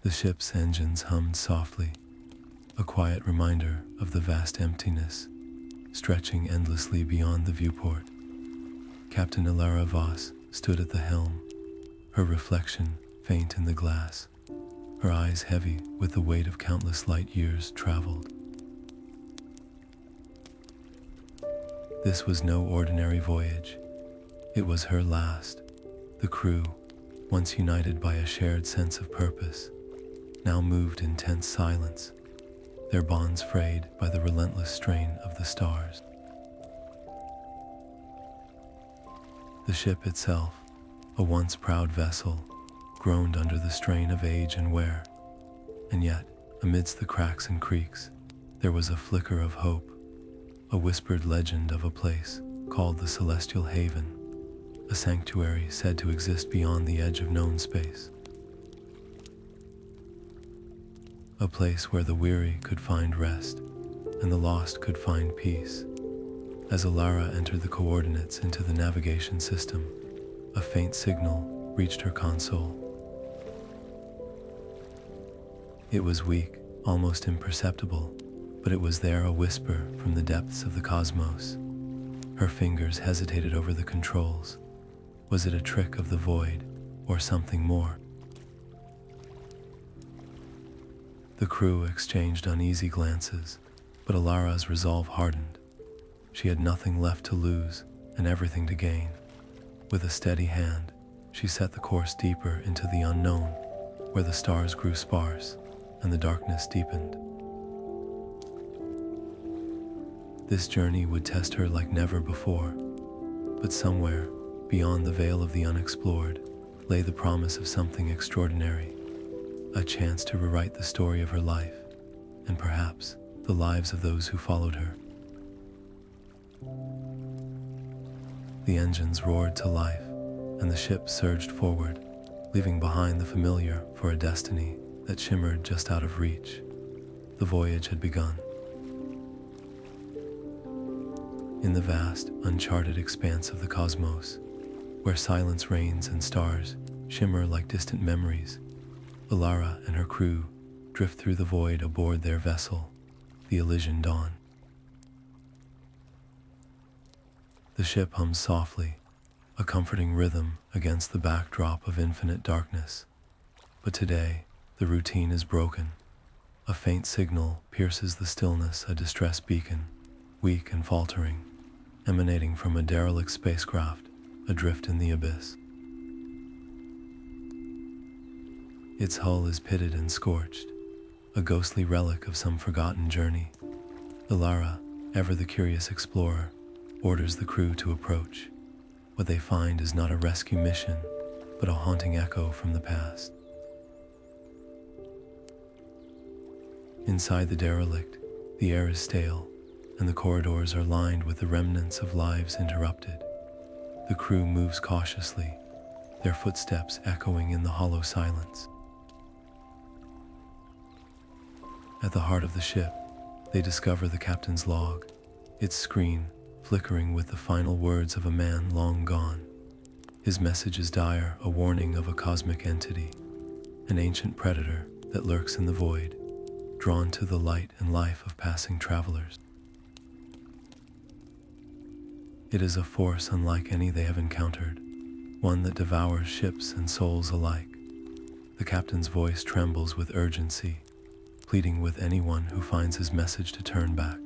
The ship's engines hummed softly, a quiet reminder of the vast emptiness stretching endlessly beyond the viewport. Captain Elara Voss stood at the helm, her reflection faint in the glass, her eyes heavy with the weight of countless light years traveled. This was no ordinary voyage. It was her last. The crew, once united by a shared sense of purpose, now moved in tense silence, their bonds frayed by the relentless strain of the stars. The ship itself, a once proud vessel, groaned under the strain of age and wear, and yet, amidst the cracks and creaks, there was a flicker of hope, a whispered legend of a place called the Celestial Haven, a sanctuary said to exist beyond the edge of known space. A place where the weary could find rest, and the lost could find peace. As Ellara entered the coordinates into the navigation system, a faint signal reached her console. It was weak, almost imperceptible, but it was there, a whisper from the depths of the cosmos. Her fingers hesitated over the controls. Was it a trick of the void, or something more? The crew exchanged uneasy glances, but Elara's resolve hardened. She had nothing left to lose and everything to gain. With a steady hand, she set the course deeper into the unknown, where the stars grew sparse and the darkness deepened. This journey would test her like never before, but somewhere beyond the veil of the unexplored lay the promise of something extraordinary, a chance to rewrite the story of her life, and perhaps the lives of those who followed her. The engines roared to life, and the ship surged forward, leaving behind the familiar for a destiny that shimmered just out of reach. The voyage had begun. In the vast, uncharted expanse of the cosmos, where silence reigns and stars shimmer like distant memories, Ellara and her crew drift through the void aboard their vessel, the Elysian Dawn. The ship hums softly, a comforting rhythm against the backdrop of infinite darkness. But today, the routine is broken. A faint signal pierces the stillness, a distress beacon, weak and faltering, emanating from a derelict spacecraft adrift in the abyss. Its hull is pitted and scorched, a ghostly relic of some forgotten journey. Ellara, ever the curious explorer, orders the crew to approach. What they find is not a rescue mission, but a haunting echo from the past. Inside the derelict, the air is stale, and the corridors are lined with the remnants of lives interrupted. The crew moves cautiously, their footsteps echoing in the hollow silence. At the heart of the ship, they discover the captain's log, its screen flickering with the final words of a man long gone. His message is dire, a warning of a cosmic entity, an ancient predator that lurks in the void, drawn to the light and life of passing travelers. It is a force unlike any they have encountered, one that devours ships and souls alike. The captain's voice trembles with urgency, pleading with anyone who finds his message to turn back,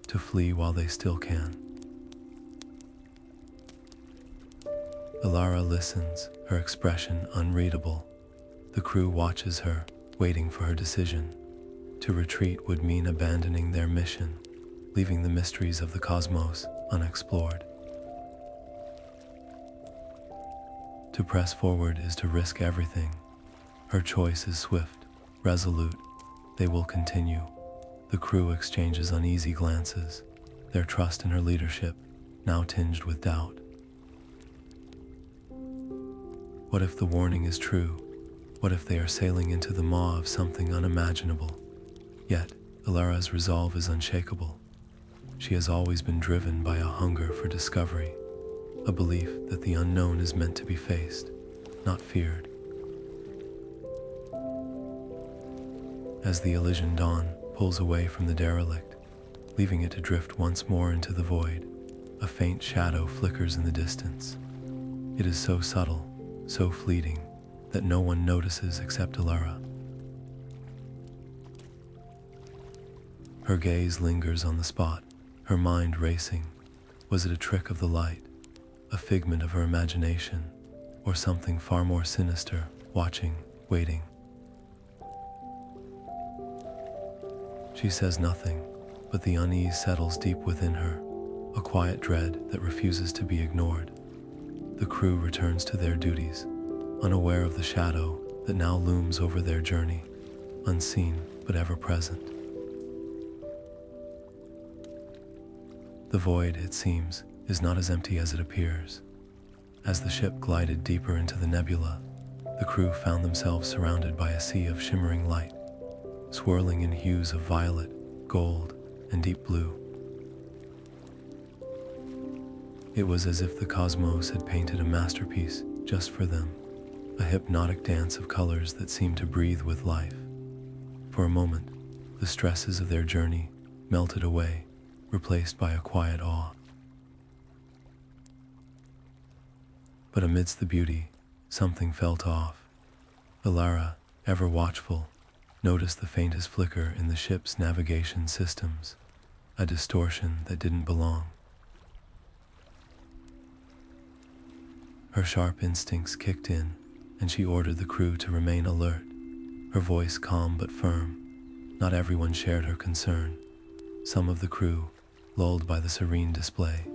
to flee while they still can. Ellara listens, her expression unreadable. The crew watches her, waiting for her decision. To retreat would mean abandoning their mission, leaving the mysteries of the cosmos unexplored. To press forward is to risk everything. Her choice is swift, resolute. They will continue. The crew exchanges uneasy glances, their trust in her leadership now tinged with doubt. What if the warning is true? What if they are sailing into the maw of something unimaginable? Yet, Elara's resolve is unshakable. She has always been driven by a hunger for discovery, a belief that the unknown is meant to be faced, not feared. As the Elysian dawn pulls away from the derelict, leaving it to drift once more into the void, a faint shadow flickers in the distance. It is so subtle, so fleeting, that no one notices except Ellara. Her gaze lingers on the spot, her mind racing. Was it a trick of the light, a figment of her imagination, or something far more sinister, watching, waiting? She says nothing, but the unease settles deep within her, a quiet dread that refuses to be ignored. The crew returns to their duties, unaware of the shadow that now looms over their journey, unseen but ever present. The void, it seems, is not as empty as it appears. As the ship glided deeper into the nebula, the crew found themselves surrounded by a sea of shimmering light, swirling in hues of violet, gold, and deep blue. It was as if the cosmos had painted a masterpiece just for them, a hypnotic dance of colors that seemed to breathe with life. For a moment, the stresses of their journey melted away, replaced by a quiet awe. But amidst the beauty, something felt off. Ellara, ever watchful, noticed the faintest flicker in the ship's navigation systems, a distortion that didn't belong. Her sharp instincts kicked in, and she ordered the crew to remain alert, her voice calm but firm. Not everyone shared her concern. Some of the crew, lulled by the serene display,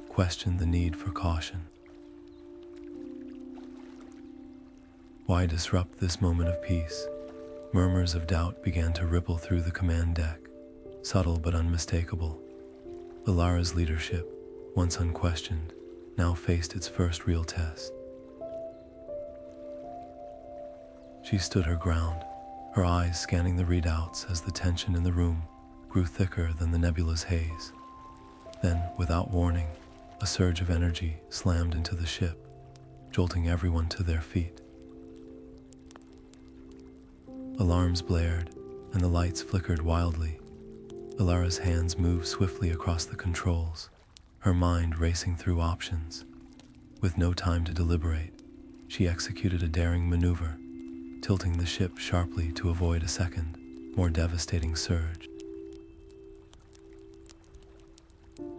questioned the need for caution. Why disrupt this moment of peace? Murmurs of doubt began to ripple through the command deck, subtle but unmistakable. Ellara's leadership, once unquestioned, now faced its first real test. She stood her ground, her eyes scanning the readouts as the tension in the room grew thicker than the nebula's haze. Then, without warning, a surge of energy slammed into the ship, jolting everyone to their feet. Alarms blared, and the lights flickered wildly. Ellara's hands moved swiftly across the controls, her mind racing through options. With no time to deliberate, she executed a daring maneuver, tilting the ship sharply to avoid a second, more devastating surge.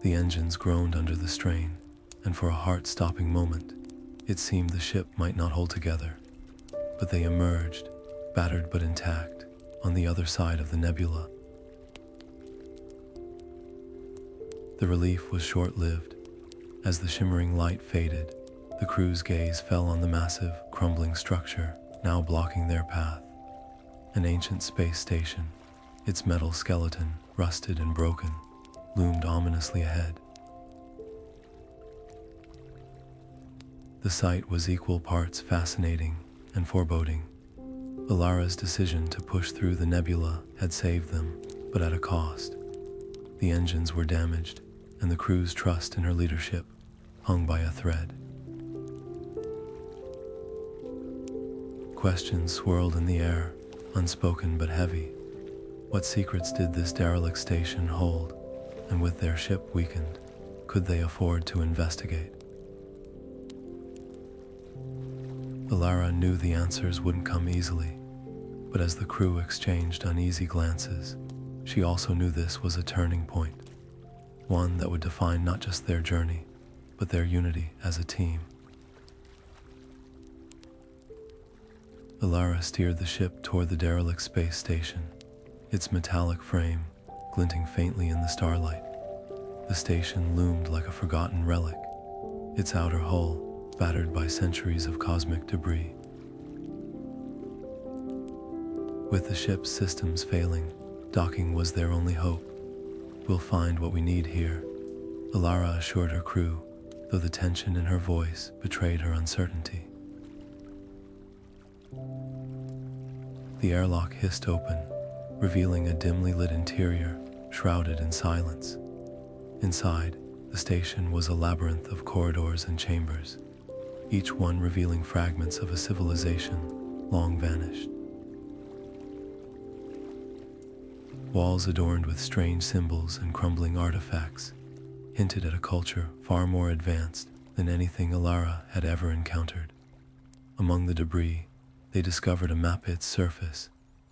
The engines groaned under the strain, and for a heart-stopping moment, it seemed the ship might not hold together. But they emerged, battered but intact, on the other side of the nebula. The relief was short-lived. As the shimmering light faded, the crew's gaze fell on the massive, crumbling structure now blocking their path. An ancient space station, its metal skeleton, rusted and broken, loomed ominously ahead. The sight was equal parts fascinating and foreboding. Ellara's decision to push through the nebula had saved them, but at a cost. The engines were damaged, and the crew's trust in her leadership hung by a thread. Questions swirled in the air, unspoken but heavy. What secrets did this derelict station hold? And with their ship weakened, could they afford to investigate? Ellara knew the answers wouldn't come easily, but as the crew exchanged uneasy glances, she also knew this was a turning point, one that would define not just their journey, but their unity as a team. Ellara steered the ship toward the derelict space station, its metallic frame glinting faintly in the starlight. The station loomed like a forgotten relic, its outer hull battered by centuries of cosmic debris. With the ship's systems failing, docking was their only hope. "We'll find what we need here," Ellara assured her crew, though the tension in her voice betrayed her uncertainty. The airlock hissed open, revealing a dimly lit interior shrouded in silence. Inside, the station was a labyrinth of corridors and chambers, each one revealing fragments of a civilization long vanished. Walls adorned with strange symbols and crumbling artifacts hinted at a culture far more advanced than anything Ellara had ever encountered. Among the debris, they discovered a map, its surface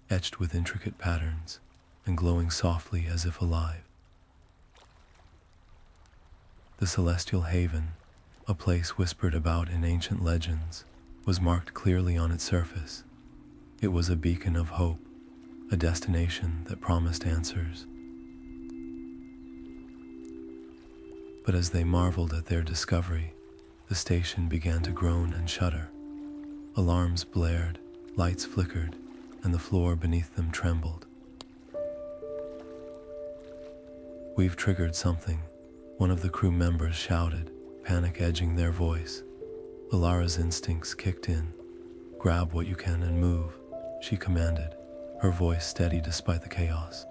etched with intricate patterns and glowing softly as if alive. The Celestial Haven, a place whispered about in ancient legends, was marked clearly on its surface. It was a beacon of hope, a destination that promised answers. But as they marveled at their discovery, the station began to groan and shudder. Alarms blared, lights flickered, and the floor beneath them trembled. "We've triggered something," one of the crew members shouted, panic edging their voice. Elara's instincts kicked in. "Grab what you can and move," she commanded, her voice steady despite the chaos.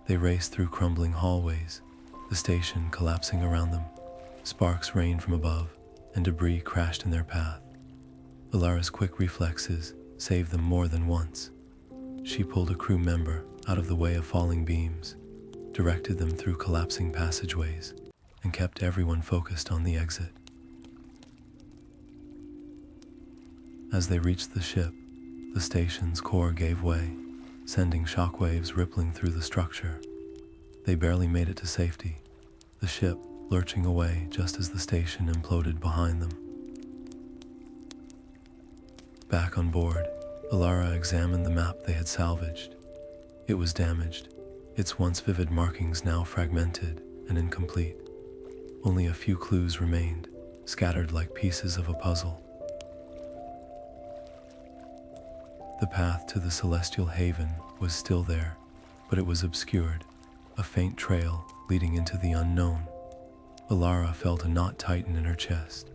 They raced through crumbling hallways, the station collapsing around them. Sparks rained from above, and debris crashed in their path. Elara's quick reflexes saved them more than once. She pulled a crew member out of the way of falling beams, directed them through collapsing passageways, and kept everyone focused on the exit. As they reached the ship, the station's core gave way, sending shockwaves rippling through the structure. They barely made it to safety, the ship lurching away just as the station imploded behind them. Back on board, Ellara examined the map they had salvaged. It was damaged, its once vivid markings now fragmented and incomplete. Only a few clues remained, scattered like pieces of a puzzle. The path to the Celestial Haven was still there, but it was obscured, a faint trail leading into the unknown. Ellara felt a knot tighten in her chest.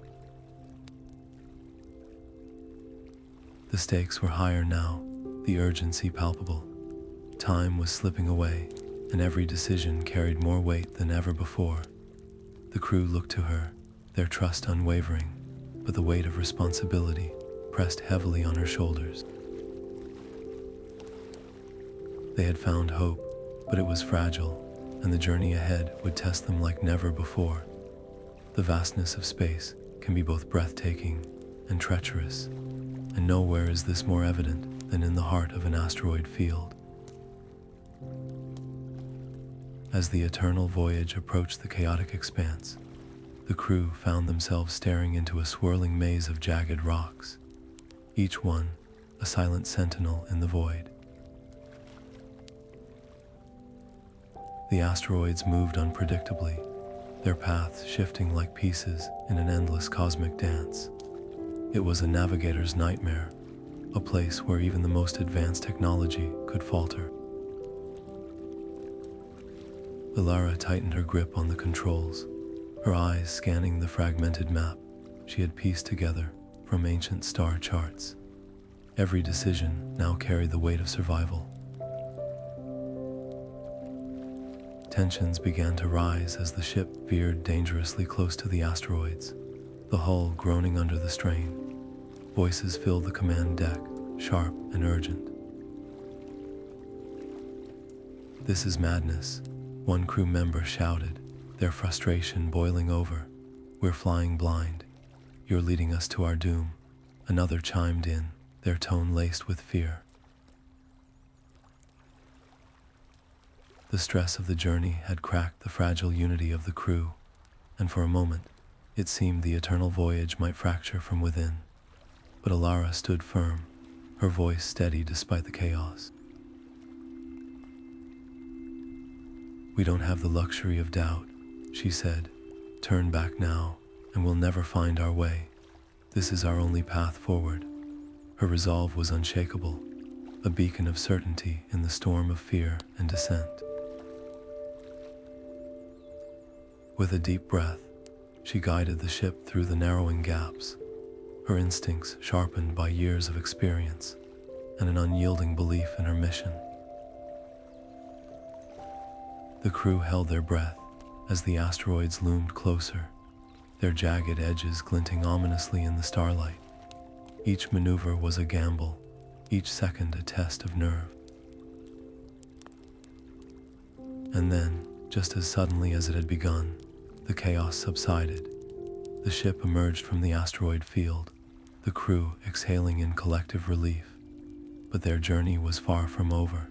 The stakes were higher now, the urgency palpable. Time was slipping away, and every decision carried more weight than ever before. The crew looked to her, their trust unwavering, but the weight of responsibility pressed heavily on her shoulders. They had found hope, but it was fragile, and the journey ahead would test them like never before. The vastness of space can be both breathtaking and treacherous, and nowhere is this more evident than in the heart of an asteroid field. As the Eternal Voyage approached the chaotic expanse, the crew found themselves staring into a swirling maze of jagged rocks, each one a silent sentinel in the void. The asteroids moved unpredictably, their paths shifting like pieces in an endless cosmic dance. It was a navigator's nightmare, a place where even the most advanced technology could falter. Ellara tightened her grip on the controls, her eyes scanning the fragmented map she had pieced together from ancient star charts. Every decision now carried the weight of survival. Tensions began to rise as the ship veered dangerously close to the asteroids, the hull groaning under the strain. Voices filled the command deck, sharp and urgent. "This is madness," one crew member shouted, their frustration boiling over. "We're flying blind. You're leading us to our doom." Another chimed in, their tone laced with fear. The stress of the journey had cracked the fragile unity of the crew, and for a moment, it seemed the Eternal Voyage might fracture from within. But Ellara stood firm, her voice steady despite the chaos. "We don't have the luxury of doubt," she said. "Turn back now, and we'll never find our way. This is our only path forward." Her resolve was unshakable, a beacon of certainty in the storm of fear and dissent. With a deep breath, she guided the ship through the narrowing gaps, her instincts sharpened by years of experience and an unyielding belief in her mission. The crew held their breath as the asteroids loomed closer, their jagged edges glinting ominously in the starlight. Each maneuver was a gamble, each second a test of nerve. And then, just as suddenly as it had begun, the chaos subsided. The ship emerged from the asteroid field, the crew exhaling in collective relief. But their journey was far from over.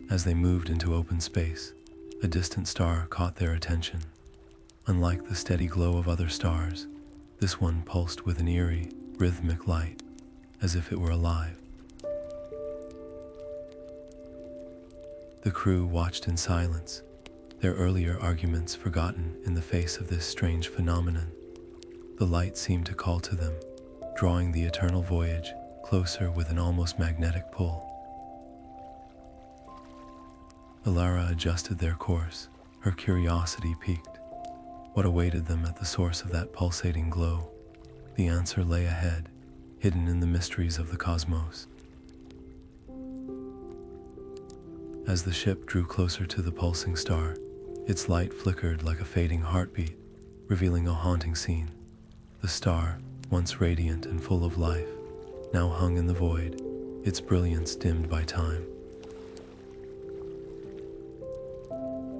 As they moved into open space, a distant star caught their attention. Unlike the steady glow of other stars, this one pulsed with an eerie, rhythmic light, as if it were alive. The crew watched in silence, their earlier arguments forgotten in the face of this strange phenomenon. The light seemed to call to them, drawing the Eternal Voyage closer with an almost magnetic pull. Ellara adjusted their course, her curiosity piqued. What awaited them at the source of that pulsating glow? The answer lay ahead, hidden in the mysteries of the cosmos. As the ship drew closer to the pulsing star, its light flickered like a fading heartbeat, revealing a haunting scene. The star, once radiant and full of life, now hung in the void, its brilliance dimmed by time.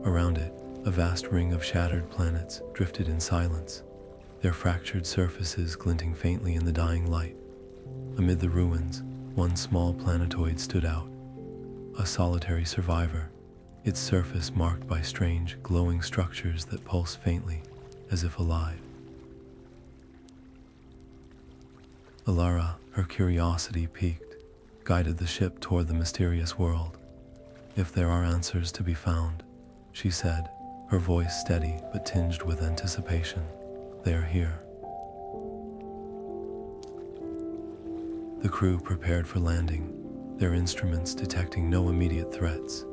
Around it, a vast ring of shattered planets drifted in silence, their fractured surfaces glinting faintly in the dying light. Amid the ruins, one small planetoid stood out, a solitary survivor, its surface marked by strange, glowing structures that pulse faintly, as if alive. Ellara, her curiosity piqued, guided the ship toward the mysterious world. "If there are answers to be found," she said, her voice steady but tinged with anticipation, "they are here." The crew prepared for landing, their instruments detecting no immediate threats.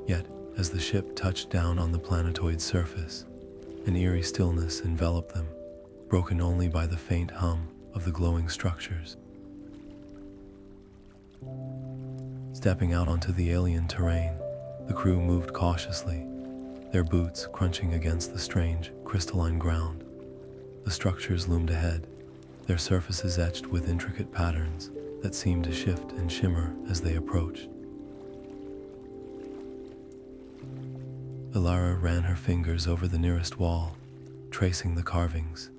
Yet, as the ship touched down on the planetoid's surface, an eerie stillness enveloped them, broken only by the faint hum of the glowing structures. Stepping out onto the alien terrain, the crew moved cautiously, their boots crunching against the strange, crystalline ground. The structures loomed ahead, their surfaces etched with intricate patterns that seemed to shift and shimmer as they approached. Ellara ran her fingers over the nearest wall, tracing the carvings.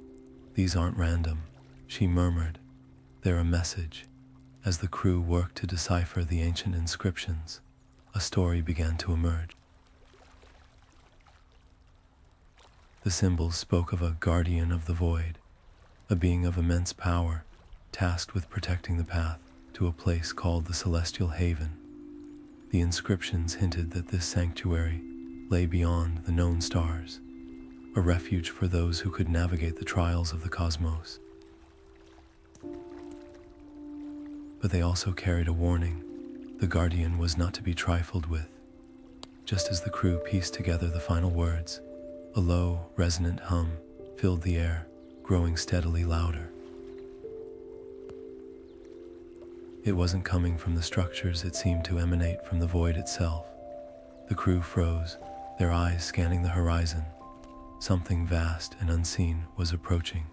"These aren't random," she murmured. "They're a message." As the crew worked to decipher the ancient inscriptions, a story began to emerge. The symbols spoke of a guardian of the void, a being of immense power, tasked with protecting the path to a place called the Celestial Haven. The inscriptions hinted that this sanctuary lay beyond the known stars, a refuge for those who could navigate the trials of the cosmos. But they also carried a warning. The guardian was not to be trifled with. Just as the crew pieced together the final words, a low, resonant hum filled the air, growing steadily louder. It wasn't coming from the structures, it seemed to emanate from the void itself. The crew froze, their eyes scanning the horizon. Something vast and unseen was approaching,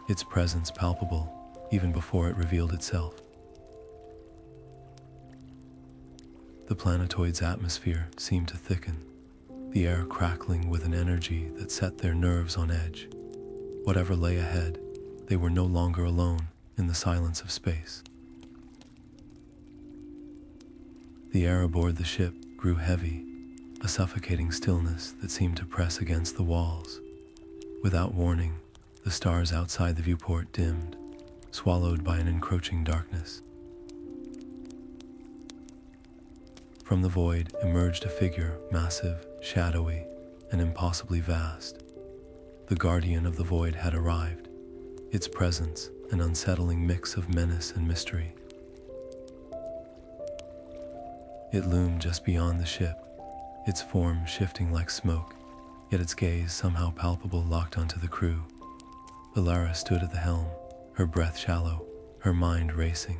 its presence palpable even before it revealed itself. The planetoid's atmosphere seemed to thicken, the air crackling with an energy that set their nerves on edge. Whatever lay ahead, they were no longer alone in the silence of space. The air aboard the ship grew heavy, a suffocating stillness that seemed to press against the walls. Without warning, the stars outside the viewport dimmed, swallowed by an encroaching darkness. From the void emerged a figure, massive, shadowy, and impossibly vast. The guardian of the void had arrived, its presence an unsettling mix of menace and mystery. It loomed just beyond the ship, its form shifting like smoke, yet its gaze somehow palpable locked onto the crew. Ellara stood at the helm, her breath shallow, her mind racing.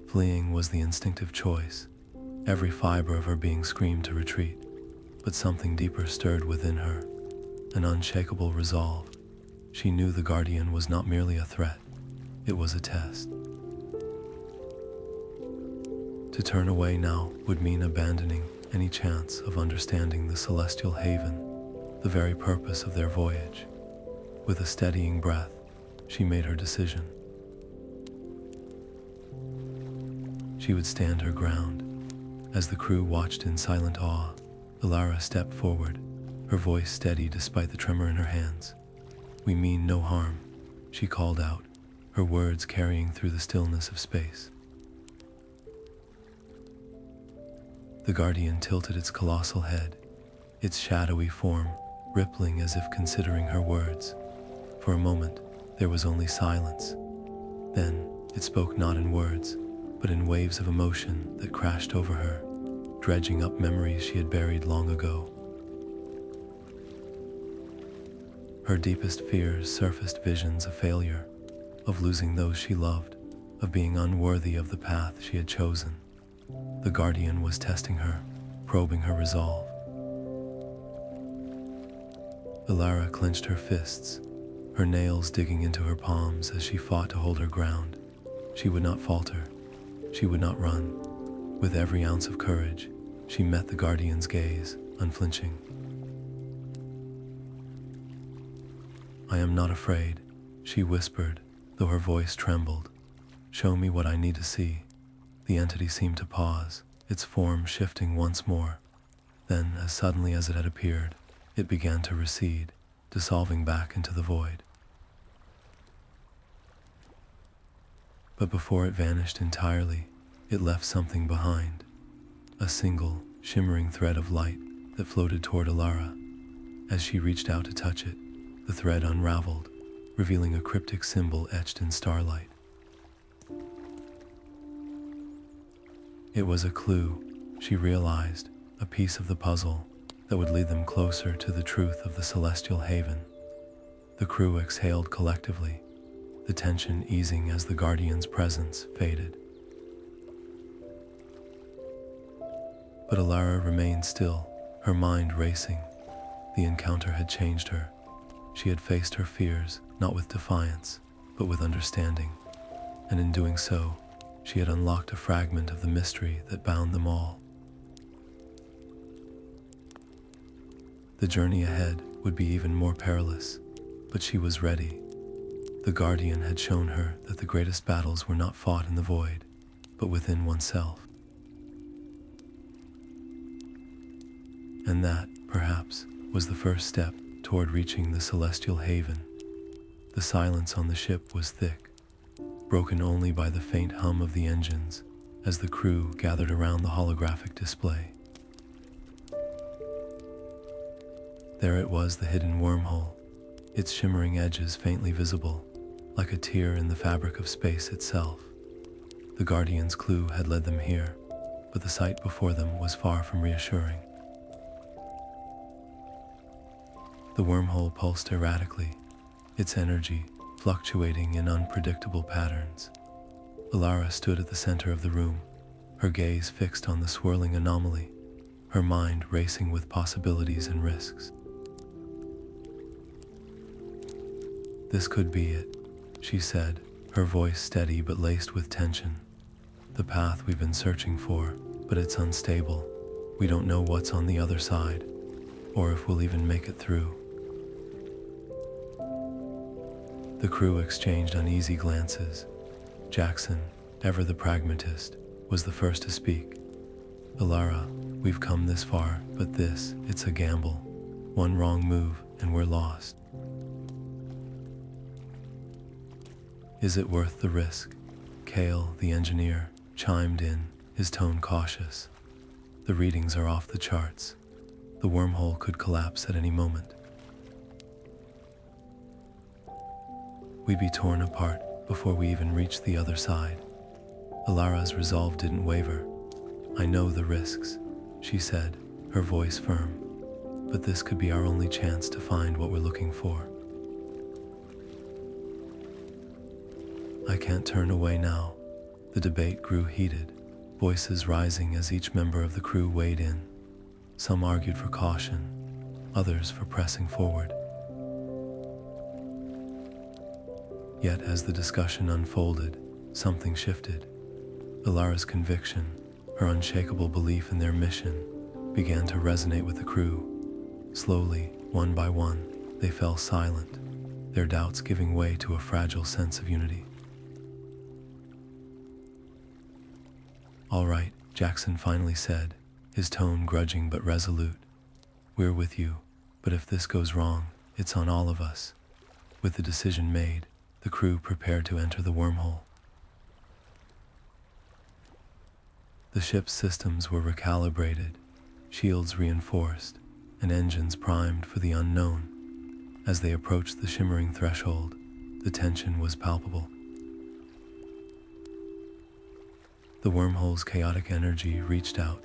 Fleeing was the instinctive choice. Every fiber of her being screamed to retreat, but something deeper stirred within her, an unshakable resolve. She knew the Guardian was not merely a threat, it was a test. To turn away now would mean abandoning any chance of understanding the celestial haven, the very purpose of their voyage. With a steadying breath, she made her decision. She would stand her ground. As the crew watched in silent awe, Ellara stepped forward, her voice steady despite the tremor in her hands. "We mean no harm," she called out, her words carrying through the stillness of space. The Guardian tilted its colossal head, its shadowy form rippling as if considering her words. For a moment, there was only silence. Then, it spoke not in words, but in waves of emotion that crashed over her, dredging up memories she had buried long ago. Her deepest fears surfaced visions of failure, of losing those she loved, of being unworthy of the path she had chosen. The Guardian was testing her, probing her resolve. Ellara clenched her fists, her nails digging into her palms as she fought to hold her ground. She would not falter. She would not run. With every ounce of courage, she met the Guardian's gaze, unflinching. "I am not afraid," she whispered, though her voice trembled. "Show me what I need to see." The entity seemed to pause, its form shifting once more. Then, as suddenly as it had appeared, it began to recede, dissolving back into the void. But before it vanished entirely, it left something behind. A single, shimmering thread of light that floated toward Ellara. As she reached out to touch it, the thread unraveled, revealing a cryptic symbol etched in starlight. It was a clue, she realized, a piece of the puzzle that would lead them closer to the truth of the celestial haven. The crew exhaled collectively, the tension easing as the Guardian's presence faded. But Ellara remained still, her mind racing. The encounter had changed her. She had faced her fears, not with defiance, but with understanding. And in doing so, she had unlocked a fragment of the mystery that bound them all. The journey ahead would be even more perilous, but she was ready. The Guardian had shown her that the greatest battles were not fought in the void, but within oneself. And that, perhaps, was the first step toward reaching the celestial haven. The silence on the ship was thick, broken only by the faint hum of the engines as the crew gathered around the holographic display. There it was, the hidden wormhole, its shimmering edges faintly visible, like a tear in the fabric of space itself. The Guardian's clue had led them here, but the sight before them was far from reassuring. The wormhole pulsed erratically, its energy fluctuating in unpredictable patterns. Ellara stood at the center of the room, her gaze fixed on the swirling anomaly, her mind racing with possibilities and risks. "This could be it," she said, her voice steady but laced with tension. "The path we've been searching for, but it's unstable. We don't know what's on the other side, or if we'll even make it through." The crew exchanged uneasy glances. Jackson, ever the pragmatist, was the first to speak. "Ellara, we've come this far, but it's a gamble. One wrong move and we're lost." "Is it worth the risk?" Kale, the engineer, chimed in, his tone cautious. "The readings are off the charts. The wormhole could collapse at any moment. We'd be torn apart before we even reached the other side." Elara's resolve didn't waver. "I know the risks," she said, her voice firm, "but this could be our only chance to find what we're looking for." "I can't turn away now." The debate grew heated, voices rising as each member of the crew weighed in. Some argued for caution, others for pressing forward. Yet as the discussion unfolded, something shifted. Elara's conviction, her unshakable belief in their mission, began to resonate with the crew. Slowly, one by one, they fell silent, their doubts giving way to a fragile sense of unity. "All right," Jackson finally said, his tone grudging but resolute. "We're with you, but if this goes wrong, it's on all of us." With the decision made, the crew prepared to enter the wormhole. The ship's systems were recalibrated, shields reinforced, and engines primed for the unknown. As they approached the shimmering threshold, the tension was palpable. The wormhole's chaotic energy reached out,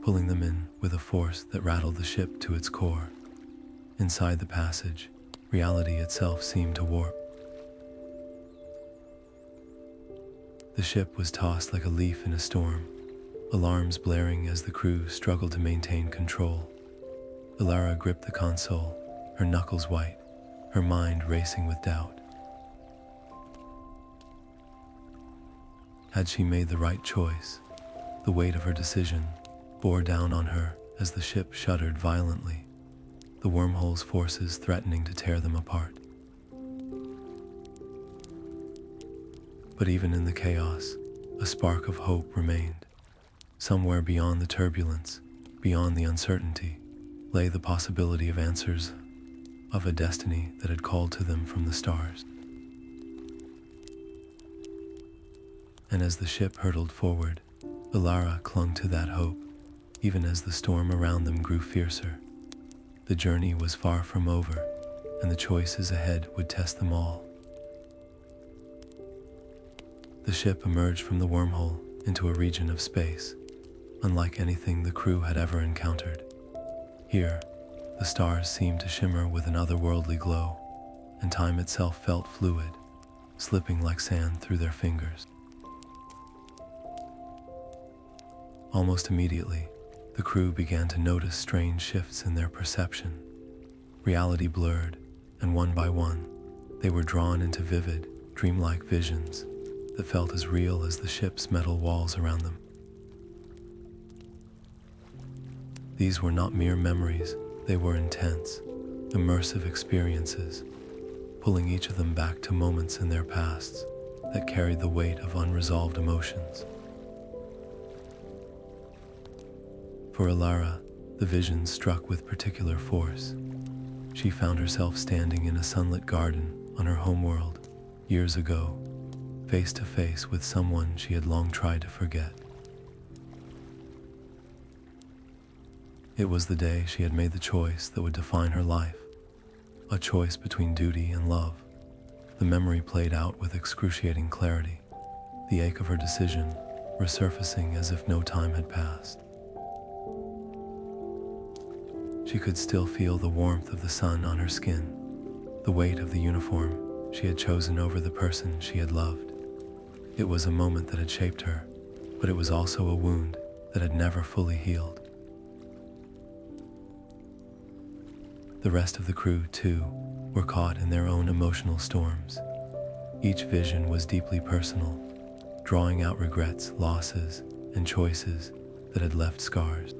pulling them in with a force that rattled the ship to its core. Inside the passage, reality itself seemed to warp. The ship was tossed like a leaf in a storm, alarms blaring as the crew struggled to maintain control. Ellara gripped the console, her knuckles white, her mind racing with doubt. Had she made the right choice? The weight of her decision bore down on her as the ship shuddered violently, the wormhole's forces threatening to tear them apart. But even in the chaos, a spark of hope remained. Somewhere beyond the turbulence, beyond the uncertainty, lay the possibility of answers, of a destiny that had called to them from the stars. And as the ship hurtled forward, Ellara clung to that hope, even as the storm around them grew fiercer. The journey was far from over, and the choices ahead would test them all. The ship emerged from the wormhole into a region of space, unlike anything the crew had ever encountered. Here, the stars seemed to shimmer with an otherworldly glow, and time itself felt fluid, slipping like sand through their fingers. Almost immediately, the crew began to notice strange shifts in their perception. Reality blurred, and one by one, they were drawn into vivid, dreamlike visions that felt as real as the ship's metal walls around them. These were not mere memories, they were intense, immersive experiences, pulling each of them back to moments in their pasts that carried the weight of unresolved emotions. For Ellara, the vision struck with particular force. She found herself standing in a sunlit garden on her homeworld years ago, face to face with someone she had long tried to forget. It was the day she had made the choice that would define her life, a choice between duty and love. The memory played out with excruciating clarity, the ache of her decision resurfacing as if no time had passed. She could still feel the warmth of the sun on her skin, the weight of the uniform she had chosen over the person she had loved. It was a moment that had shaped her, but it was also a wound that had never fully healed. The rest of the crew, too, were caught in their own emotional storms. Each vision was deeply personal, drawing out regrets, losses, and choices that had left scars.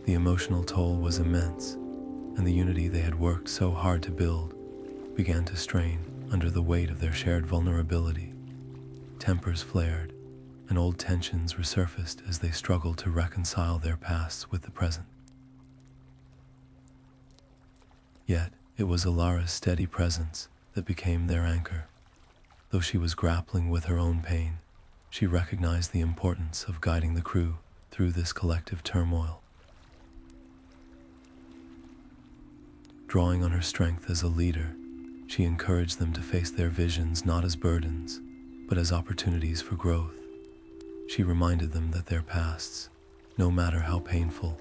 The emotional toll was immense, and the unity they had worked so hard to build began to strain under the weight of their shared vulnerability. Tempers flared, and old tensions resurfaced as they struggled to reconcile their pasts with the present. Yet, it was Elara's steady presence that became their anchor. Though she was grappling with her own pain, she recognized the importance of guiding the crew through this collective turmoil. Drawing on her strength as a leader, she encouraged them to face their visions not as burdens, but as opportunities for growth. She reminded them that their pasts, no matter how painful,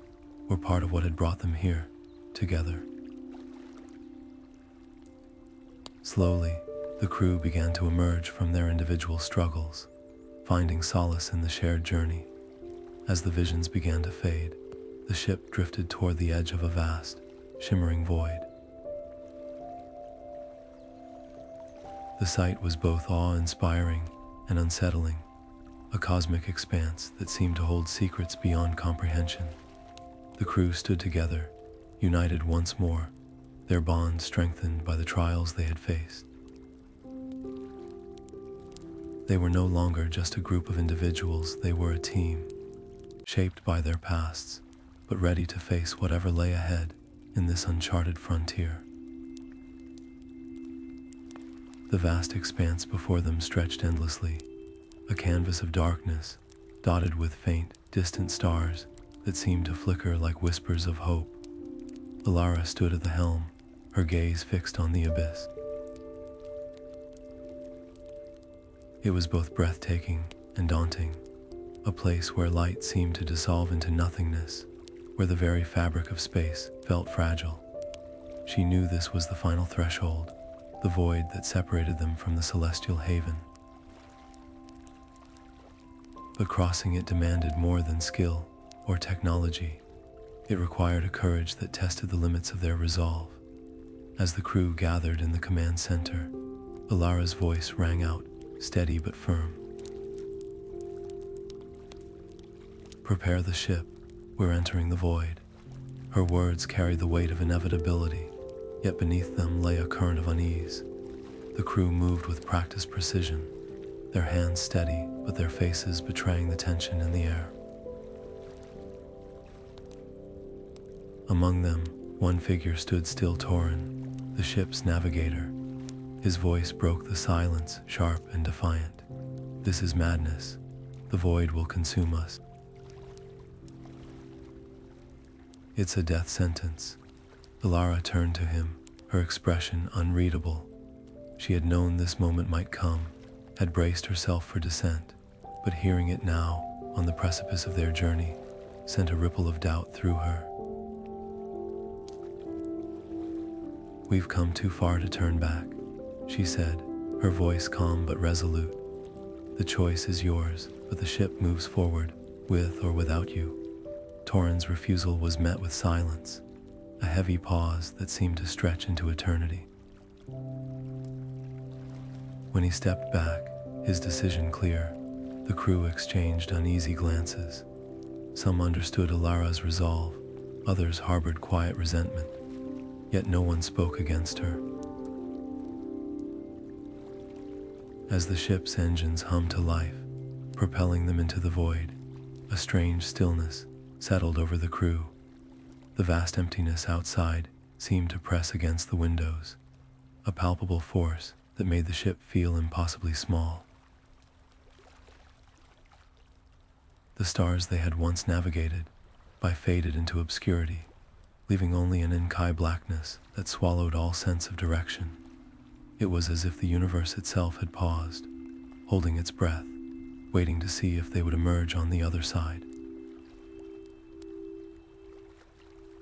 were part of what had brought them here, together. Slowly, the crew began to emerge from their individual struggles, finding solace in the shared journey. As the visions began to fade, the ship drifted toward the edge of a vast, shimmering void. The sight was both awe-inspiring and unsettling, a cosmic expanse that seemed to hold secrets beyond comprehension. The crew stood together, united once more, their bond strengthened by the trials they had faced. They were no longer just a group of individuals, they were a team, shaped by their pasts, but ready to face whatever lay ahead in this uncharted frontier. The vast expanse before them stretched endlessly, a canvas of darkness, dotted with faint, distant stars that seemed to flicker like whispers of hope. Ellara stood at the helm, her gaze fixed on the abyss. It was both breathtaking and daunting, a place where light seemed to dissolve into nothingness, where the very fabric of space felt fragile. She knew this was the final threshold, the void that separated them from the celestial haven. But crossing it demanded more than skill or technology. It required a courage that tested the limits of their resolve. As the crew gathered in the command center, Elara's voice rang out, steady but firm. "Prepare the ship, we're entering the void." Her words carried the weight of inevitability, yet beneath them lay a current of unease. The crew moved with practiced precision, their hands steady but their faces betraying the tension in the air. Among them, one figure stood still, Torin, the ship's navigator. His voice broke the silence, sharp and defiant. "This is madness. The void will consume us. It's a death sentence." Ellara turned to him, her expression unreadable. She had known this moment might come, had braced herself for descent, but hearing it now, on the precipice of their journey, sent a ripple of doubt through her. "We've come too far to turn back," she said, her voice calm but resolute. "The choice is yours, but the ship moves forward, with or without you." Torin's refusal was met with silence, a heavy pause that seemed to stretch into eternity. When he stepped back, his decision clear, the crew exchanged uneasy glances. Some understood Elara's resolve, others harbored quiet resentment, yet no one spoke against her. As the ship's engines hummed to life, propelling them into the void, a strange stillness settled over the crew. The vast emptiness outside seemed to press against the windows, a palpable force that made the ship feel impossibly small. The stars they had once navigated faded into obscurity, leaving only an inky blackness that swallowed all sense of direction. It was as if the universe itself had paused, holding its breath, waiting to see if they would emerge on the other side.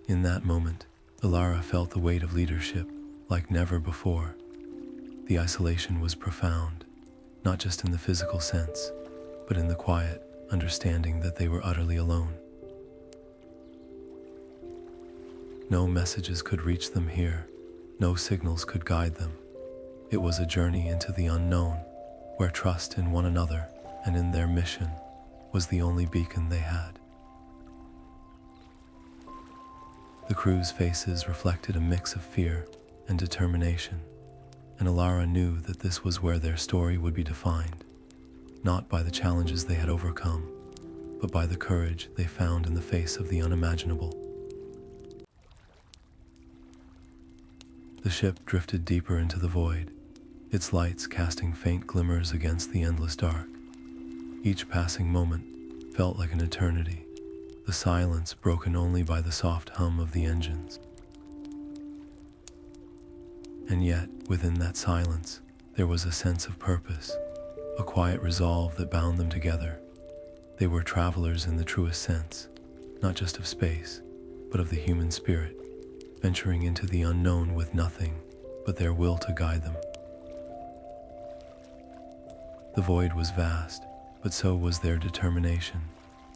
In that moment, Ellara felt the weight of leadership like never before. The isolation was profound, not just in the physical sense, but in the quiet understanding that they were utterly alone. No messages could reach them here, no signals could guide them. It was a journey into the unknown, where trust in one another and in their mission was the only beacon they had. The crew's faces reflected a mix of fear and determination, and Ellara knew that this was where their story would be defined, not by the challenges they had overcome, but by the courage they found in the face of the unimaginable. The ship drifted deeper into the void, its lights casting faint glimmers against the endless dark. Each passing moment felt like an eternity, the silence broken only by the soft hum of the engines. And yet, within that silence, there was a sense of purpose, a quiet resolve that bound them together. They were travelers in the truest sense, not just of space, but of the human spirit, venturing into the unknown with nothing but their will to guide them. The void was vast, but so was their determination,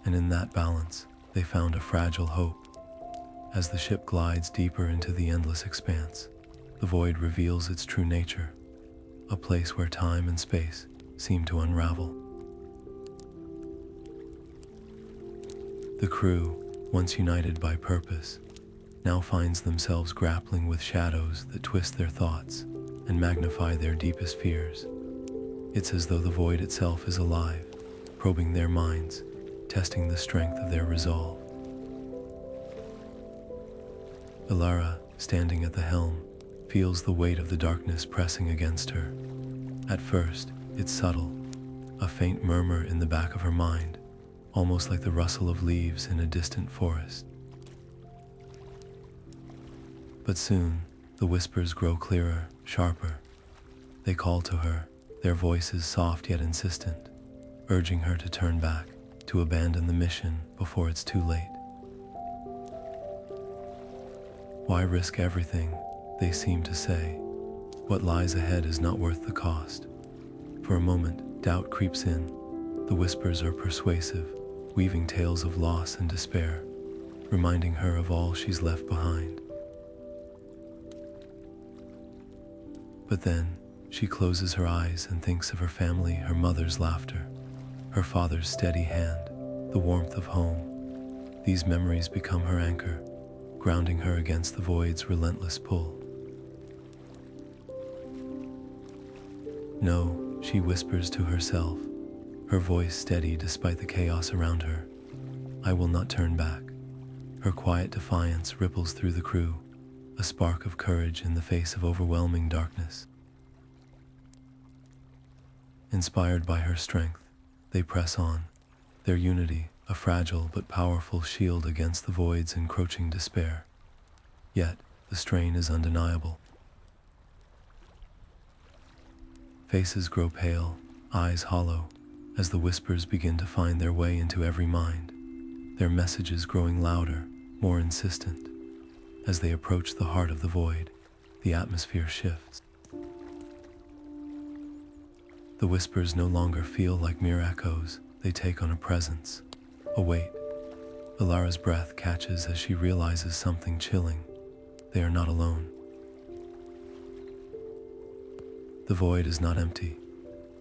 and in that balance, they found a fragile hope. As the ship glides deeper into the endless expanse, the void reveals its true nature, a place where time and space seem to unravel. The crew, once united by purpose, now finds themselves grappling with shadows that twist their thoughts and magnify their deepest fears. It's as though the void itself is alive, probing their minds, testing the strength of their resolve. Ellara, standing at the helm, feels the weight of the darkness pressing against her. At first, it's subtle, a faint murmur in the back of her mind, almost like the rustle of leaves in a distant forest. But soon, the whispers grow clearer, sharper. They call to her, their voices soft yet insistent, urging her to turn back, to abandon the mission before it's too late. Why risk everything, they seem to say. What lies ahead is not worth the cost. For a moment, doubt creeps in. The whispers are persuasive, weaving tales of loss and despair, reminding her of all she's left behind. But then, she closes her eyes and thinks of her family, her mother's laughter, her father's steady hand, the warmth of home. These memories become her anchor, grounding her against the void's relentless pull. No, she whispers to herself, her voice steady despite the chaos around her. I will not turn back. Her quiet defiance ripples through the crew, a spark of courage in the face of overwhelming darkness. Inspired by her strength, they press on, their unity a fragile but powerful shield against the void's encroaching despair. Yet, the strain is undeniable. Faces grow pale, eyes hollow, as the whispers begin to find their way into every mind, their messages growing louder, more insistent. As they approach the heart of the void, the atmosphere shifts. The whispers no longer feel like mere echoes, they take on a presence, a weight. Elara's breath catches as she realizes something chilling. They are not alone. The void is not empty.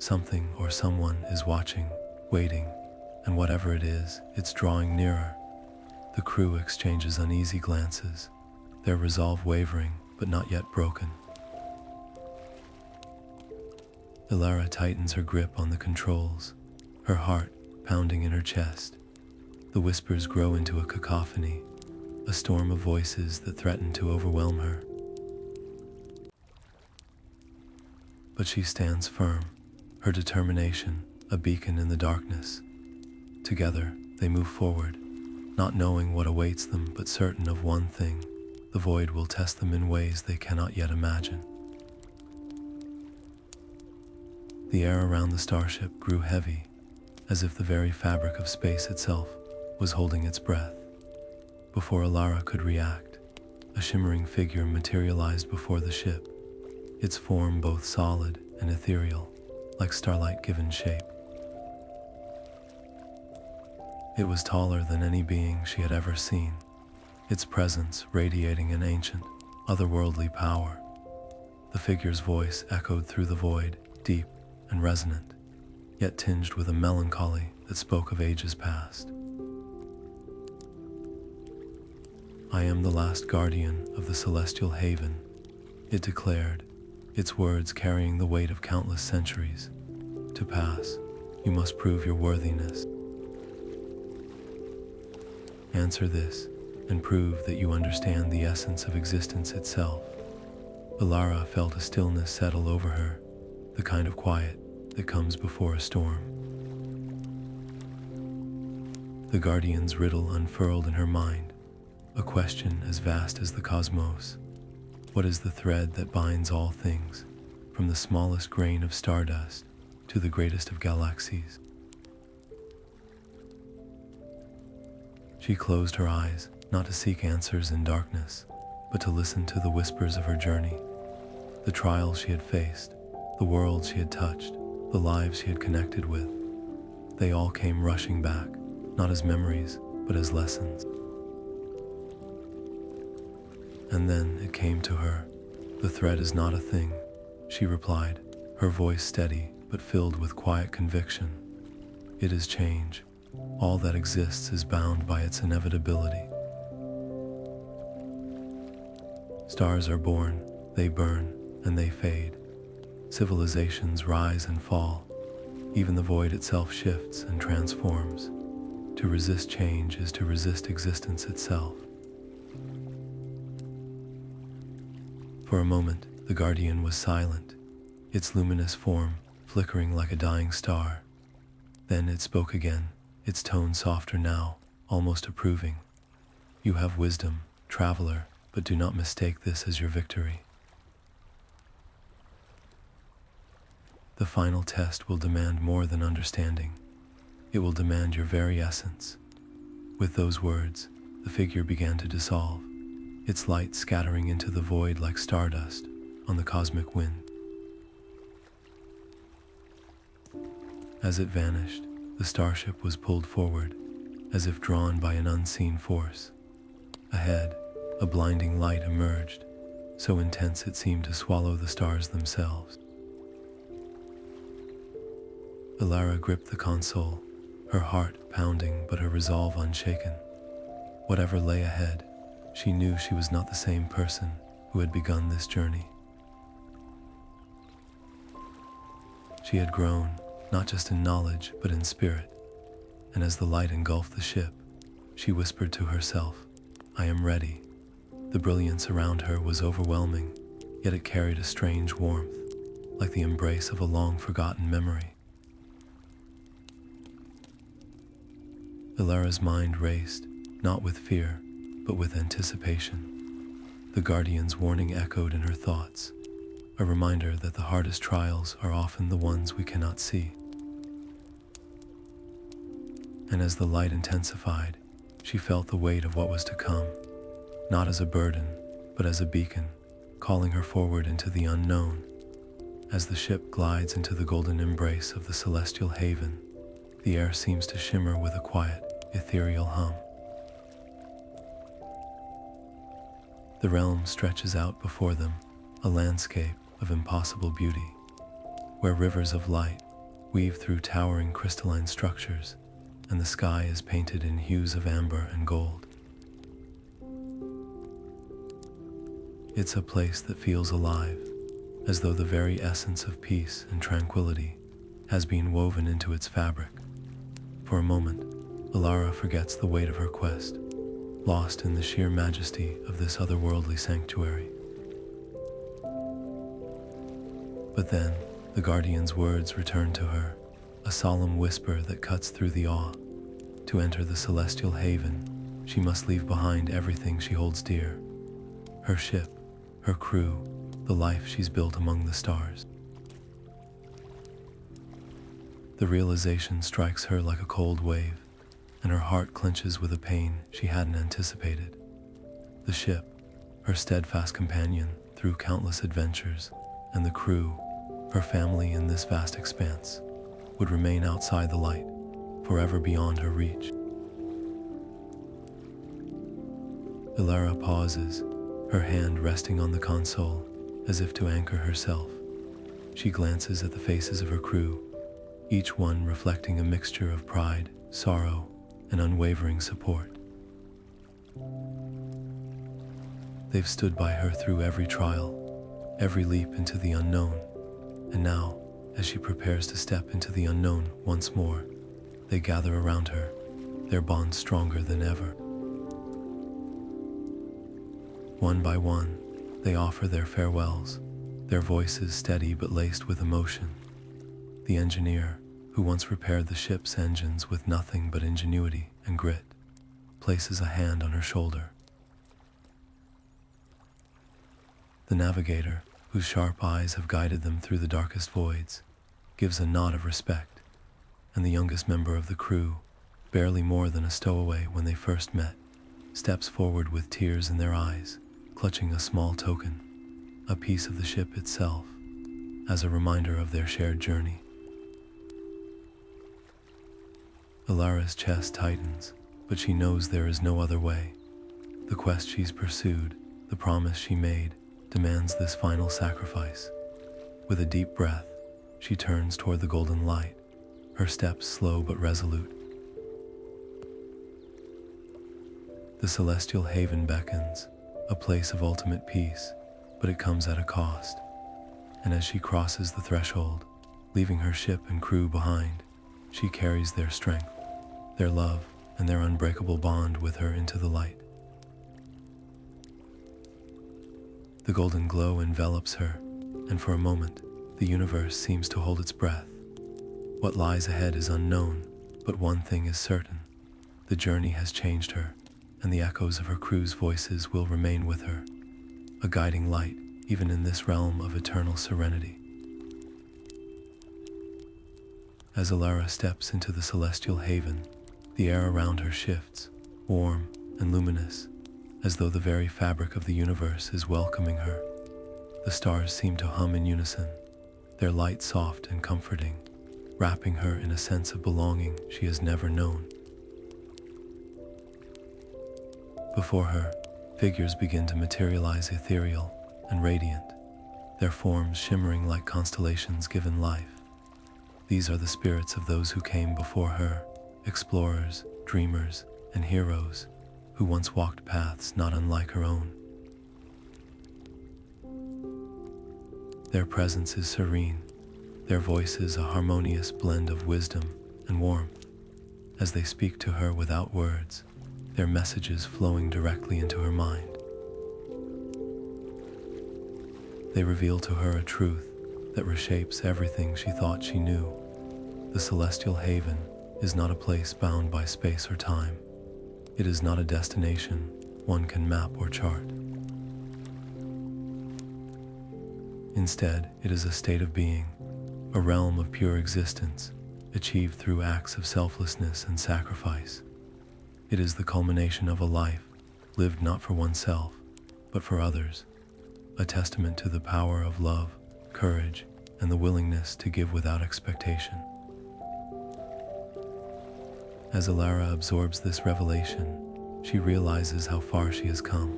Something or someone is watching, waiting, and whatever it is, it's drawing nearer. The crew exchanges uneasy glances, their resolve wavering but not yet broken. Ellara tightens her grip on the controls, her heart pounding in her chest. The whispers grow into a cacophony, a storm of voices that threaten to overwhelm her. But she stands firm, her determination a beacon in the darkness. Together, they move forward, not knowing what awaits them but certain of one thing: the void will test them in ways they cannot yet imagine. The air around the starship grew heavy, as if the very fabric of space itself was holding its breath. Before Ellara could react, a shimmering figure materialized before the ship, its form both solid and ethereal, like starlight given shape. It was taller than any being she had ever seen, its presence radiating an ancient, otherworldly power. The figure's voice echoed through the void, deep and resonant, yet tinged with a melancholy that spoke of ages past. I am the last guardian of the celestial haven, it declared, its words carrying the weight of countless centuries. To pass, you must prove your worthiness. Answer this, and prove that you understand the essence of existence itself. Ellara felt a stillness settle over her, the kind of quiet that comes before a storm. The Guardian's riddle unfurled in her mind, a question as vast as the cosmos. What is the thread that binds all things, from the smallest grain of stardust to the greatest of galaxies? She closed her eyes, not to seek answers in darkness, but to listen to the whispers of her journey. The trials she had faced, the worlds she had touched, the lives she had connected with, they all came rushing back, not as memories, but as lessons. And then it came to her. The thread is not a thing, she replied, her voice steady but filled with quiet conviction. It is change. All that exists is bound by its inevitability. Stars are born, they burn, and they fade. Civilizations rise and fall. Even the void itself shifts and transforms. To resist change is to resist existence itself. For a moment, the Guardian was silent, its luminous form flickering like a dying star. Then it spoke again, its tone softer now, almost approving. "You have wisdom, traveler, but do not mistake this as your victory. The final test will demand more than understanding. It will demand your very essence." With those words, the figure began to dissolve, its light scattering into the void like stardust on the cosmic wind. As it vanished, the starship was pulled forward, as if drawn by an unseen force. Ahead, a blinding light emerged, so intense it seemed to swallow the stars themselves. Ellara gripped the console, her heart pounding but her resolve unshaken. Whatever lay ahead, she knew she was not the same person who had begun this journey. She had grown, not just in knowledge but in spirit, and as the light engulfed the ship, she whispered to herself, "I am ready." The brilliance around her was overwhelming, yet it carried a strange warmth, like the embrace of a long-forgotten memory. Elara's mind raced, not with fear, but with anticipation. The Guardian's warning echoed in her thoughts, a reminder that the hardest trials are often the ones we cannot see. And as the light intensified, she felt the weight of what was to come, not as a burden, but as a beacon, calling her forward into the unknown. As the ship glides into the golden embrace of the celestial haven, the air seems to shimmer with a quiet, ethereal hum. The realm stretches out before them, a landscape of impossible beauty, where rivers of light weave through towering crystalline structures, and the sky is painted in hues of amber and gold. It's a place that feels alive, as though the very essence of peace and tranquility has been woven into its fabric. For a moment, Ellara forgets the weight of her quest, lost in the sheer majesty of this otherworldly sanctuary. But then, the Guardian's words return to her, a solemn whisper that cuts through the awe. To enter the celestial haven, she must leave behind everything she holds dear: her ship, her crew, the life she's built among the stars. The realization strikes her like a cold wave, and her heart clenches with a pain she hadn't anticipated. The ship, her steadfast companion through countless adventures, and the crew, her family in this vast expanse, would remain outside the light, forever beyond her reach. Ellara pauses, her hand resting on the console, as if to anchor herself. She glances at the faces of her crew, each one reflecting a mixture of pride, sorrow, and unwavering support. They've stood by her through every trial, every leap into the unknown, and now, as she prepares to step into the unknown once more, they gather around her, their bond stronger than ever. One by one, they offer their farewells, their voices steady but laced with emotion. The engineer, who once repaired the ship's engines with nothing but ingenuity and grit, places a hand on her shoulder. The navigator, whose sharp eyes have guided them through the darkest voids, gives a nod of respect, and the youngest member of the crew, barely more than a stowaway when they first met, steps forward with tears in their eyes, clutching a small token, a piece of the ship itself, as a reminder of their shared journey. Elara's chest tightens, but she knows there is no other way. The quest she's pursued, the promise she made, demands this final sacrifice. With a deep breath, she turns toward the golden light, her steps slow but resolute. The celestial haven beckons, a place of ultimate peace, but it comes at a cost. And as she crosses the threshold, leaving her ship and crew behind, she carries their strength, their love, and their unbreakable bond with her into the light. The golden glow envelops her, and for a moment, the universe seems to hold its breath. What lies ahead is unknown, but one thing is certain. The journey has changed her, and the echoes of her crew's voices will remain with her, a guiding light even in this realm of eternal serenity. As Ellara steps into the celestial haven, the air around her shifts, warm and luminous, as though the very fabric of the universe is welcoming her. The stars seem to hum in unison, their light soft and comforting, wrapping her in a sense of belonging she has never known. Before her, figures begin to materialize, ethereal and radiant, their forms shimmering like constellations given life. These are the spirits of those who came before her, explorers, dreamers, and heroes, who once walked paths not unlike her own. Their presence is serene, their voices a harmonious blend of wisdom and warmth. As they speak to her without words, their messages flowing directly into her mind. They reveal to her a truth that reshapes everything she thought she knew. The celestial haven is not a place bound by space or time. It is not a destination one can map or chart. Instead, it is a state of being, a realm of pure existence, achieved through acts of selflessness and sacrifice. It is the culmination of a life lived not for oneself, but for others, a testament to the power of love, courage, and the willingness to give without expectation. As Ellara absorbs this revelation, she realizes how far she has come.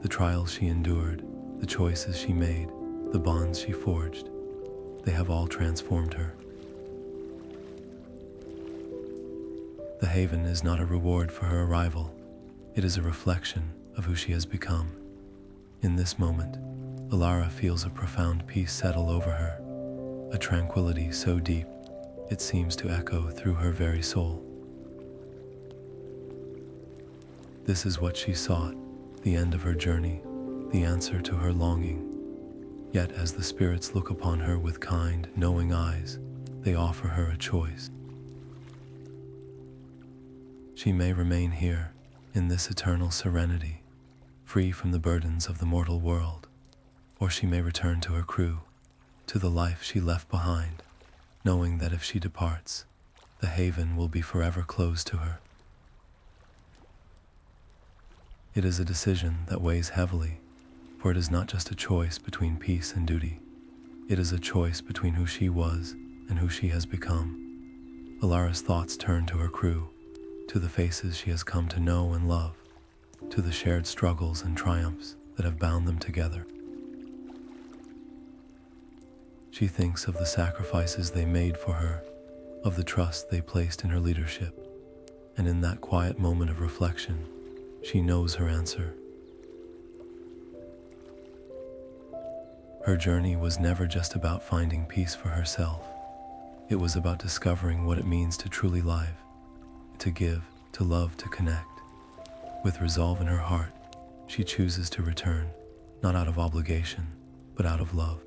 The trials she endured, the choices she made, the bonds she forged, they have all transformed her. The haven is not a reward for her arrival. It is a reflection of who she has become. In this moment, Ellara feels a profound peace settle over her, a tranquility so deep it seems to echo through her very soul. This is what she sought, the end of her journey, the answer to her longing. Yet as the spirits look upon her with kind, knowing eyes, they offer her a choice. She may remain here, in this eternal serenity, free from the burdens of the mortal world, or she may return to her crew, to the life she left behind, knowing that if she departs, the haven will be forever closed to her. It is a decision that weighs heavily, for it is not just a choice between peace and duty. It is a choice between who she was and who she has become. Ellara's thoughts turn to her crew, to the faces she has come to know and love, to the shared struggles and triumphs that have bound them together. She thinks of the sacrifices they made for her, of the trust they placed in her leadership, and in that quiet moment of reflection, she knows her answer. Her journey was never just about finding peace for herself. It was about discovering what it means to truly live, to give, to love, to connect. With resolve in her heart, she chooses to return, not out of obligation, but out of love.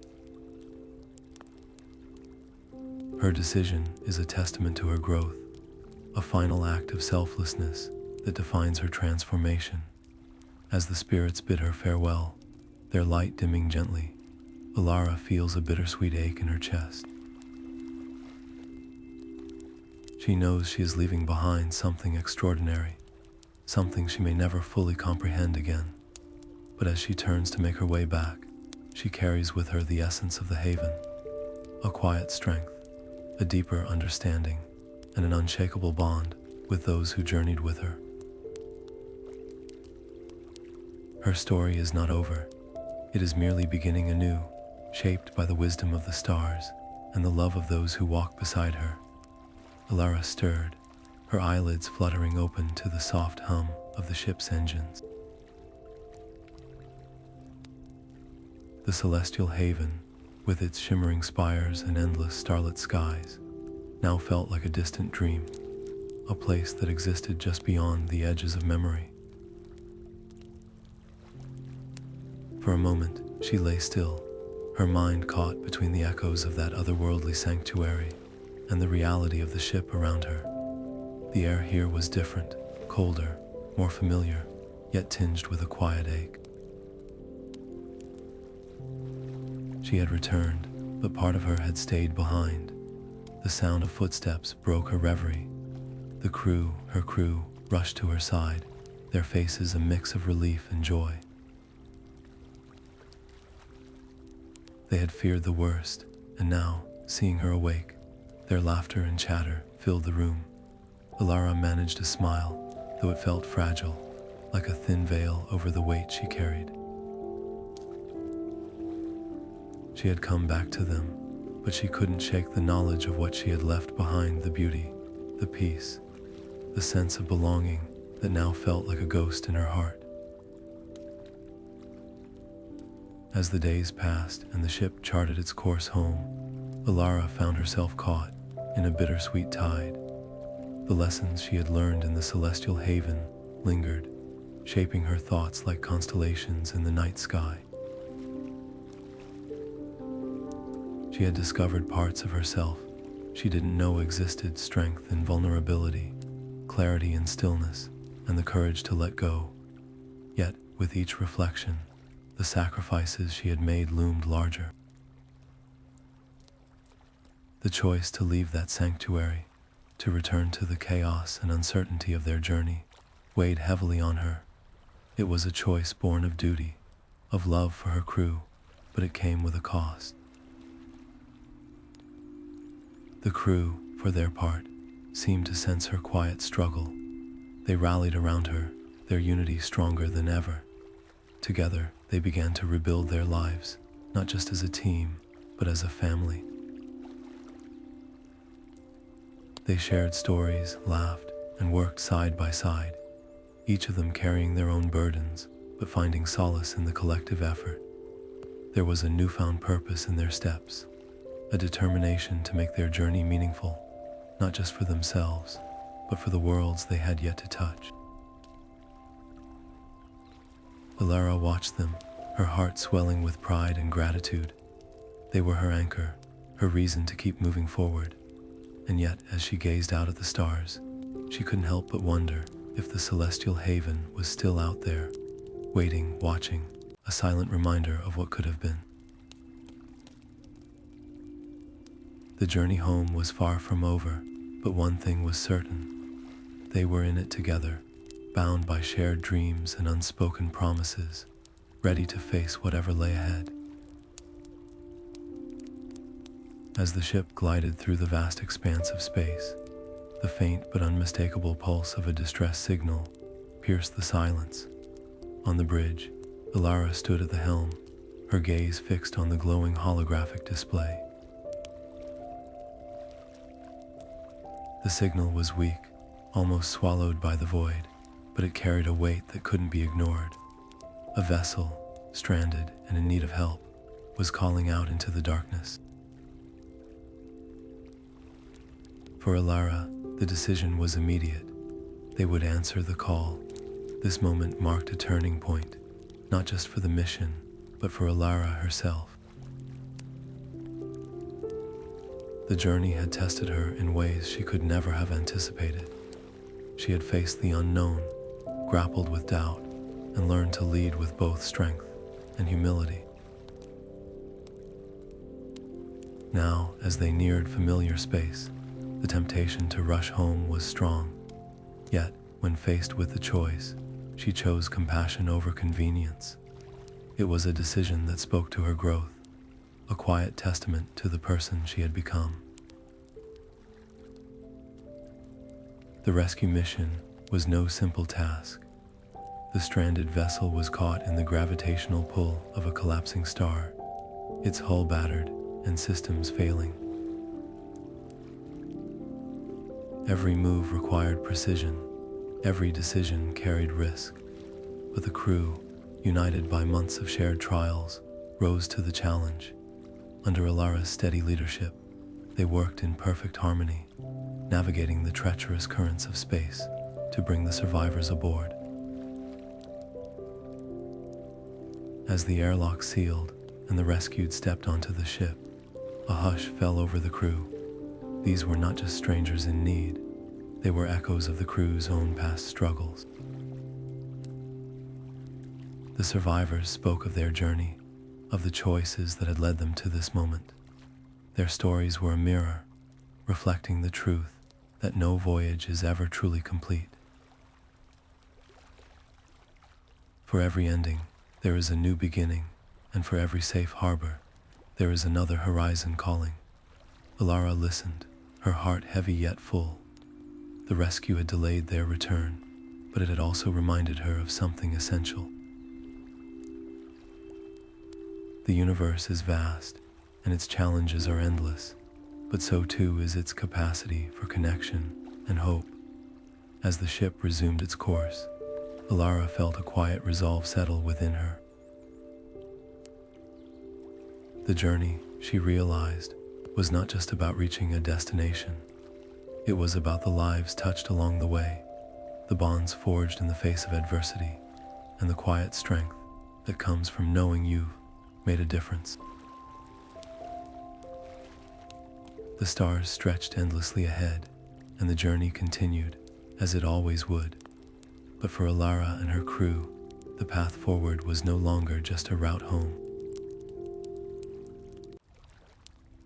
Her decision is a testament to her growth, a final act of selflessness that defines her transformation. As the spirits bid her farewell, their light dimming gently, Ellara feels a bittersweet ache in her chest. She knows she is leaving behind something extraordinary, something she may never fully comprehend again. But as she turns to make her way back, she carries with her the essence of the haven, a quiet strength, a deeper understanding, and an unshakable bond with those who journeyed with her. Her story is not over. It is merely beginning anew, shaped by the wisdom of the stars and the love of those who walk beside her. Ellara stirred, her eyelids fluttering open to the soft hum of the ship's engines. The celestial haven, with its shimmering spires and endless starlit skies, now felt like a distant dream, a place that existed just beyond the edges of memory. For a moment, she lay still, her mind caught between the echoes of that otherworldly sanctuary and the reality of the ship around her. The air here was different, colder, more familiar, yet tinged with a quiet ache. She had returned, but part of her had stayed behind. The sound of footsteps broke her reverie. Her crew, rushed to her side, their faces a mix of relief and joy. They had feared the worst, and now, seeing her awake, their laughter and chatter filled the room. Ellara managed a smile, though it felt fragile, like a thin veil over the weight she carried. She had come back to them, but she couldn't shake the knowledge of what she had left behind: the beauty, the peace, the sense of belonging that now felt like a ghost in her heart. As the days passed and the ship charted its course home, Ellara found herself caught in a bittersweet tide. The lessons she had learned in the celestial haven lingered, shaping her thoughts like constellations in the night sky. She had discovered parts of herself she didn't know existed: strength and vulnerability, clarity and stillness, and the courage to let go. Yet, with each reflection, the sacrifices she had made loomed larger. The choice to leave that sanctuary, to return to the chaos and uncertainty of their journey, weighed heavily on her. It was a choice born of duty, of love for her crew, but it came with a cost. The crew, for their part, seemed to sense her quiet struggle. They rallied around her, their unity stronger than ever. Together, they began to rebuild their lives, not just as a team, but as a family. They shared stories, laughed, and worked side by side, each of them carrying their own burdens, but finding solace in the collective effort. There was a newfound purpose in their steps, a determination to make their journey meaningful, not just for themselves, but for the worlds they had yet to touch. Ellara watched them, her heart swelling with pride and gratitude. They were her anchor, her reason to keep moving forward. And yet, as she gazed out at the stars, she couldn't help but wonder if the celestial haven was still out there, waiting, watching, a silent reminder of what could have been. The journey home was far from over, but one thing was certain: they were in it together, bound by shared dreams and unspoken promises, ready to face whatever lay ahead. As the ship glided through the vast expanse of space, the faint but unmistakable pulse of a distress signal pierced the silence. On the bridge, Ellara stood at the helm, her gaze fixed on the glowing holographic display. The signal was weak, almost swallowed by the void, but it carried a weight that couldn't be ignored. A vessel, stranded and in need of help, was calling out into the darkness. For Ellara, the decision was immediate. They would answer the call. This moment marked a turning point, not just for the mission, but for Ellara herself. The journey had tested her in ways she could never have anticipated. She had faced the unknown, grappled with doubt, and learned to lead with both strength and humility. Now, as they neared familiar space, the temptation to rush home was strong. Yet, when faced with the choice, she chose compassion over convenience. It was a decision that spoke to her growth, a quiet testament to the person she had become. The rescue mission was no simple task. The stranded vessel was caught in the gravitational pull of a collapsing star, its hull battered and systems failing. Every move required precision, every decision carried risk, but the crew, united by months of shared trials, rose to the challenge. Under Elara's steady leadership, they worked in perfect harmony, navigating the treacherous currents of space to bring the survivors aboard. As the airlock sealed and the rescued stepped onto the ship, a hush fell over the crew. These were not just strangers in need, they were echoes of the crew's own past struggles. The survivors spoke of their journey, of the choices that had led them to this moment. Their stories were a mirror, reflecting the truth that no voyage is ever truly complete. For every ending, there is a new beginning, and for every safe harbor, there is another horizon calling. Ellara listened, her heart heavy yet full. The rescue had delayed their return, but it had also reminded her of something essential. The universe is vast, and its challenges are endless, but so too is its capacity for connection and hope. As the ship resumed its course, Ellara felt a quiet resolve settle within her. The journey, she realized, was not just about reaching a destination. It was about the lives touched along the way, the bonds forged in the face of adversity, and the quiet strength that comes from knowing you've made a difference. The stars stretched endlessly ahead, and the journey continued, as it always would. But for Ellara and her crew, the path forward was no longer just a route home.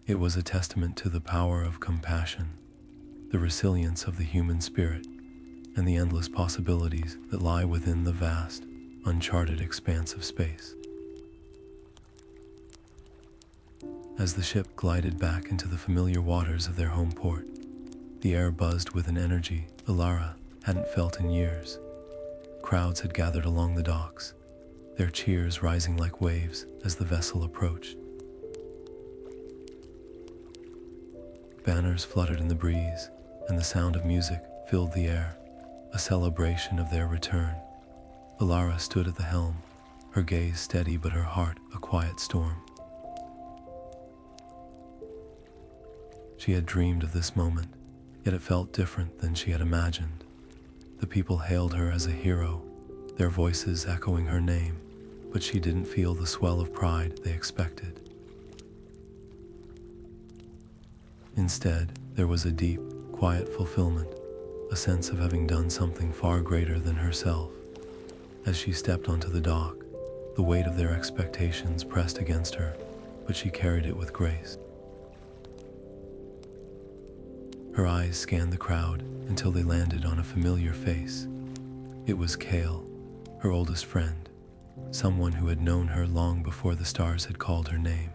It was a testament to the power of compassion, the resilience of the human spirit, and the endless possibilities that lie within the vast, uncharted expanse of space. As the ship glided back into the familiar waters of their home port, the air buzzed with an energy Ellara hadn't felt in years. Crowds had gathered along the docks, their cheers rising like waves as the vessel approached. Banners fluttered in the breeze, and the sound of music filled the air, a celebration of their return. Ellara stood at the helm, her gaze steady but her heart a quiet storm. She had dreamed of this moment, yet it felt different than she had imagined. The people hailed her as a hero, their voices echoing her name, but she didn't feel the swell of pride they expected. Instead, there was a deep, quiet fulfillment, a sense of having done something far greater than herself. As she stepped onto the dock, the weight of their expectations pressed against her, but she carried it with grace. Her eyes scanned the crowd until they landed on a familiar face. It was Kale, her oldest friend, someone who had known her long before the stars had called her name.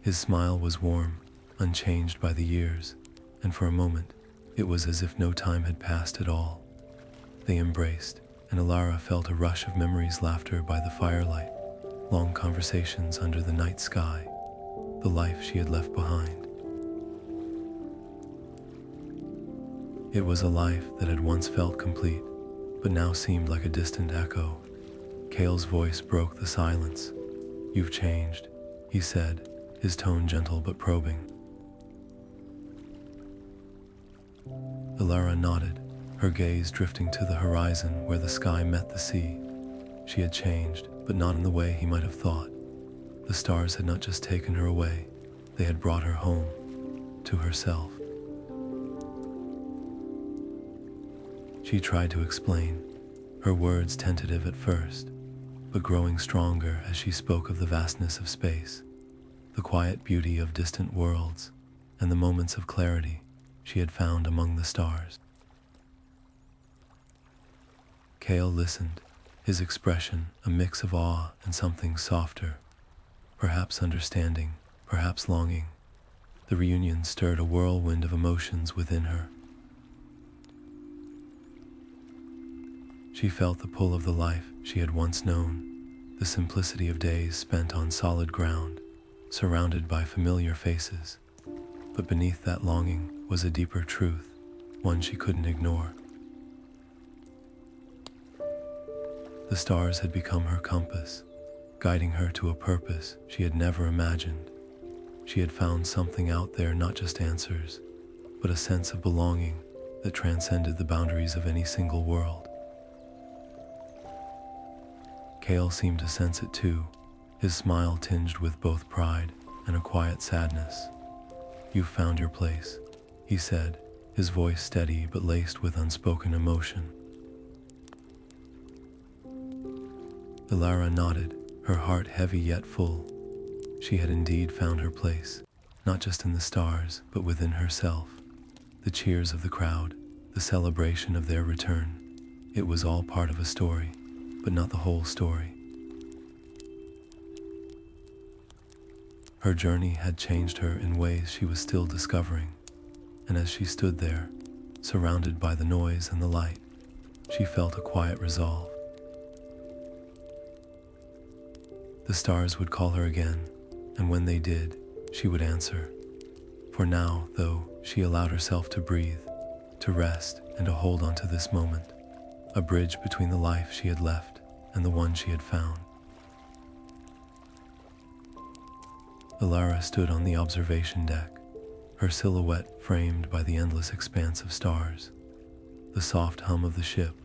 His smile was warm, unchanged by the years, and for a moment, it was as if no time had passed at all. They embraced, and Ellara felt a rush of memories, laughter by the firelight, long conversations under the night sky, the life she had left behind. It was a life that had once felt complete, but now seemed like a distant echo. Kale's voice broke the silence. "You've changed," he said, his tone gentle but probing. Ellara nodded, her gaze drifting to the horizon where the sky met the sea. She had changed, but not in the way he might have thought. The stars had not just taken her away, they had brought her home, to herself. She tried to explain, her words tentative at first, but growing stronger as she spoke of the vastness of space, the quiet beauty of distant worlds, and the moments of clarity she had found among the stars. Kale listened, his expression a mix of awe and something softer, perhaps understanding, perhaps longing. The reunion stirred a whirlwind of emotions within her. She felt the pull of the life she had once known, the simplicity of days spent on solid ground, surrounded by familiar faces. But beneath that longing was a deeper truth, one she couldn't ignore. The stars had become her compass, guiding her to a purpose she had never imagined. She had found something out there, not just answers, but a sense of belonging that transcended the boundaries of any single world. Kale seemed to sense it too, his smile tinged with both pride and a quiet sadness. "You've found your place," he said, his voice steady but laced with unspoken emotion. Ellara nodded, her heart heavy yet full. She had indeed found her place, not just in the stars, but within herself. The cheers of the crowd, the celebration of their return, it was all part of a story, but not the whole story. Her journey had changed her in ways she was still discovering, and as she stood there, surrounded by the noise and the light, she felt a quiet resolve. The stars would call her again, and when they did, she would answer. For now, though, she allowed herself to breathe, to rest, and to hold on to this moment, a bridge between the life she had left and the one she had found. Ellara stood on the observation deck, her silhouette framed by the endless expanse of stars. The soft hum of the ship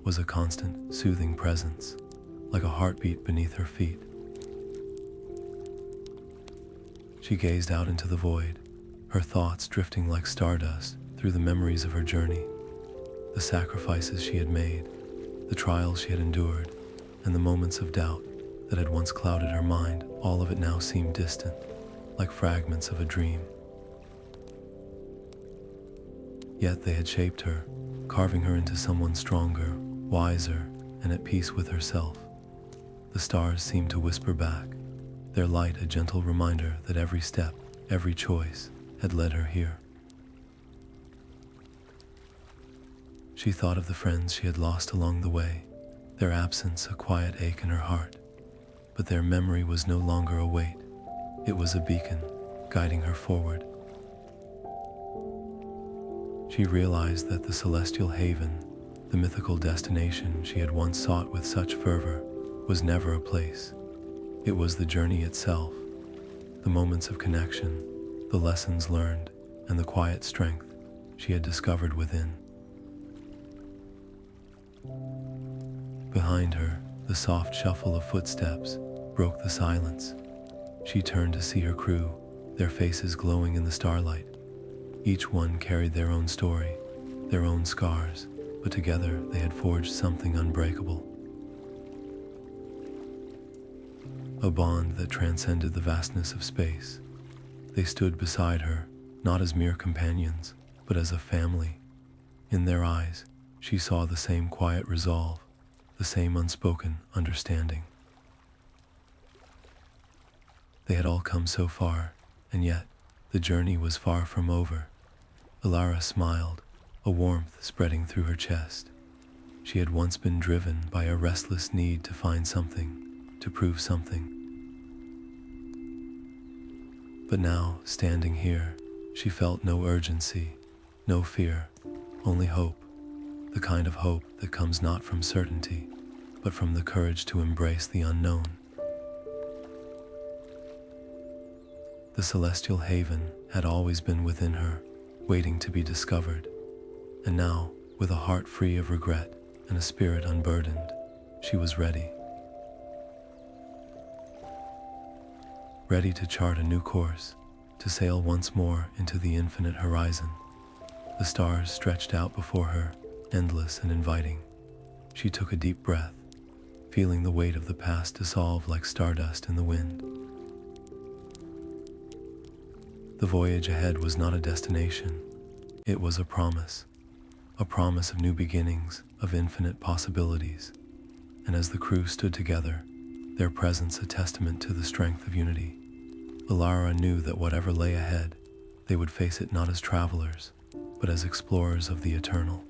was a constant, soothing presence, like a heartbeat beneath her feet. She gazed out into the void, her thoughts drifting like stardust through the memories of her journey, the sacrifices she had made, the trials she had endured, and the moments of doubt that had once clouded her mind. All of it now seemed distant, like fragments of a dream. Yet they had shaped her, carving her into someone stronger, wiser, and at peace with herself. The stars seemed to whisper back, their light a gentle reminder that every step, every choice, had led her here. She thought of the friends she had lost along the way, their absence a quiet ache in her heart. But their memory was no longer a weight, it was a beacon, guiding her forward. She realized that the celestial haven, the mythical destination she had once sought with such fervor, was never a place. It was the journey itself, the moments of connection, the lessons learned, and the quiet strength she had discovered within. Behind her, the soft shuffle of footsteps broke the silence. She turned to see her crew, their faces glowing in the starlight. Each one carried their own story, their own scars, but together they had forged something unbreakable. A bond that transcended the vastness of space. They stood beside her, not as mere companions, but as a family. In their eyes, she saw the same quiet resolve, the same unspoken understanding. They had all come so far, and yet the journey was far from over. Ellara smiled, a warmth spreading through her chest. She had once been driven by a restless need to find something, to prove something. But now, standing here, she felt no urgency, no fear, only hope, the kind of hope that comes not from certainty, but from the courage to embrace the unknown. The celestial haven had always been within her, waiting to be discovered, and now, with a heart free of regret and a spirit unburdened, she was ready. Ready to chart a new course, to sail once more into the infinite horizon. The stars stretched out before her, endless and inviting. She took a deep breath, feeling the weight of the past dissolve like stardust in the wind. The voyage ahead was not a destination, it was a promise of new beginnings, of infinite possibilities. And as the crew stood together, their presence a testament to the strength of unity, Ellara knew that whatever lay ahead, they would face it not as travelers, but as explorers of the eternal.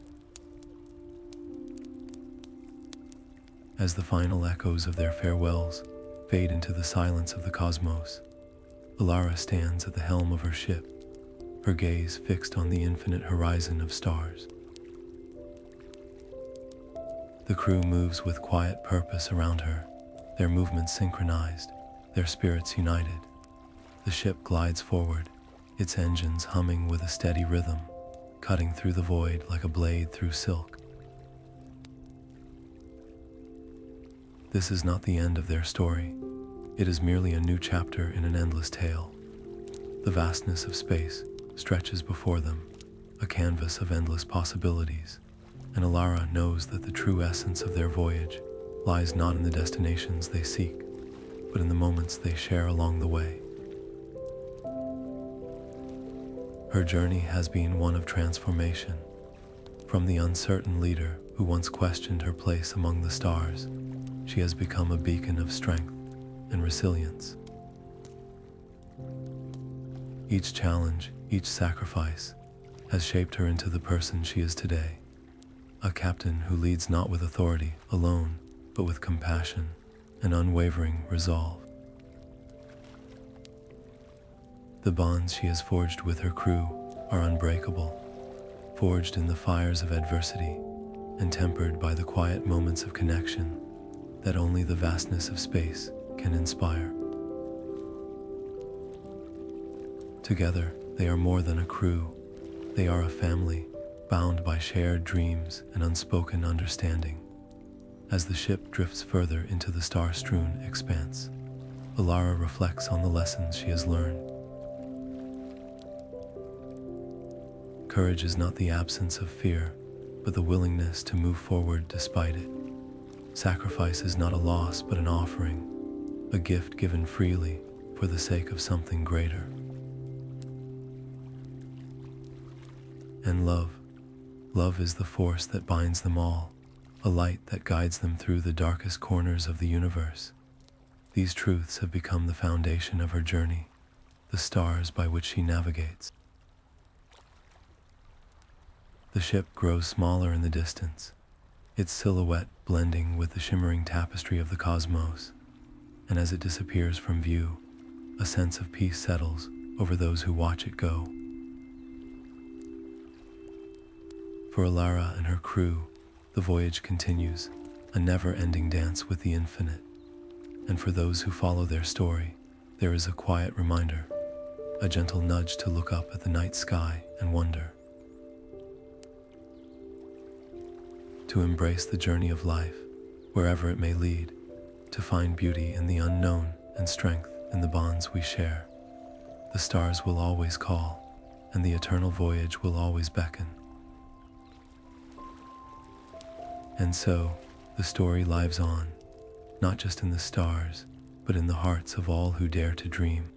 As the final echoes of their farewells fade into the silence of the cosmos, Ellara stands at the helm of her ship, her gaze fixed on the infinite horizon of stars. The crew moves with quiet purpose around her, their movements synchronized, their spirits united. The ship glides forward, its engines humming with a steady rhythm, cutting through the void like a blade through silk. This is not the end of their story. It is merely a new chapter in an endless tale. The vastness of space stretches before them, a canvas of endless possibilities, and Ellara knows that the true essence of their voyage lies not in the destinations they seek, but in the moments they share along the way. Her journey has been one of transformation. From the uncertain leader who once questioned her place among the stars, she has become a beacon of strength and resilience. Each challenge, each sacrifice, has shaped her into the person she is today, a captain who leads not with authority alone, but with compassion and unwavering resolve. The bonds she has forged with her crew are unbreakable, forged in the fires of adversity and tempered by the quiet moments of connection that only the vastness of space can inspire. Together, they are more than a crew. They are a family, bound by shared dreams and unspoken understanding. As the ship drifts further into the star-strewn expanse, Ellara reflects on the lessons she has learned. Courage is not the absence of fear, but the willingness to move forward despite it. Sacrifice is not a loss, but an offering, a gift given freely for the sake of something greater. And love is the force that binds them all, a light that guides them through the darkest corners of the universe. These truths have become the foundation of her journey, the stars by which she navigates. The ship grows smaller in the distance, its silhouette blending with the shimmering tapestry of the cosmos, and as it disappears from view, a sense of peace settles over those who watch it go. For Ellara and her crew, the voyage continues, a never-ending dance with the infinite. And for those who follow their story, there is a quiet reminder, a gentle nudge to look up at the night sky and wonder. To embrace the journey of life, wherever it may lead, to find beauty in the unknown and strength in the bonds we share. The stars will always call, and the eternal voyage will always beckon. And so, the story lives on, not just in the stars, but in the hearts of all who dare to dream.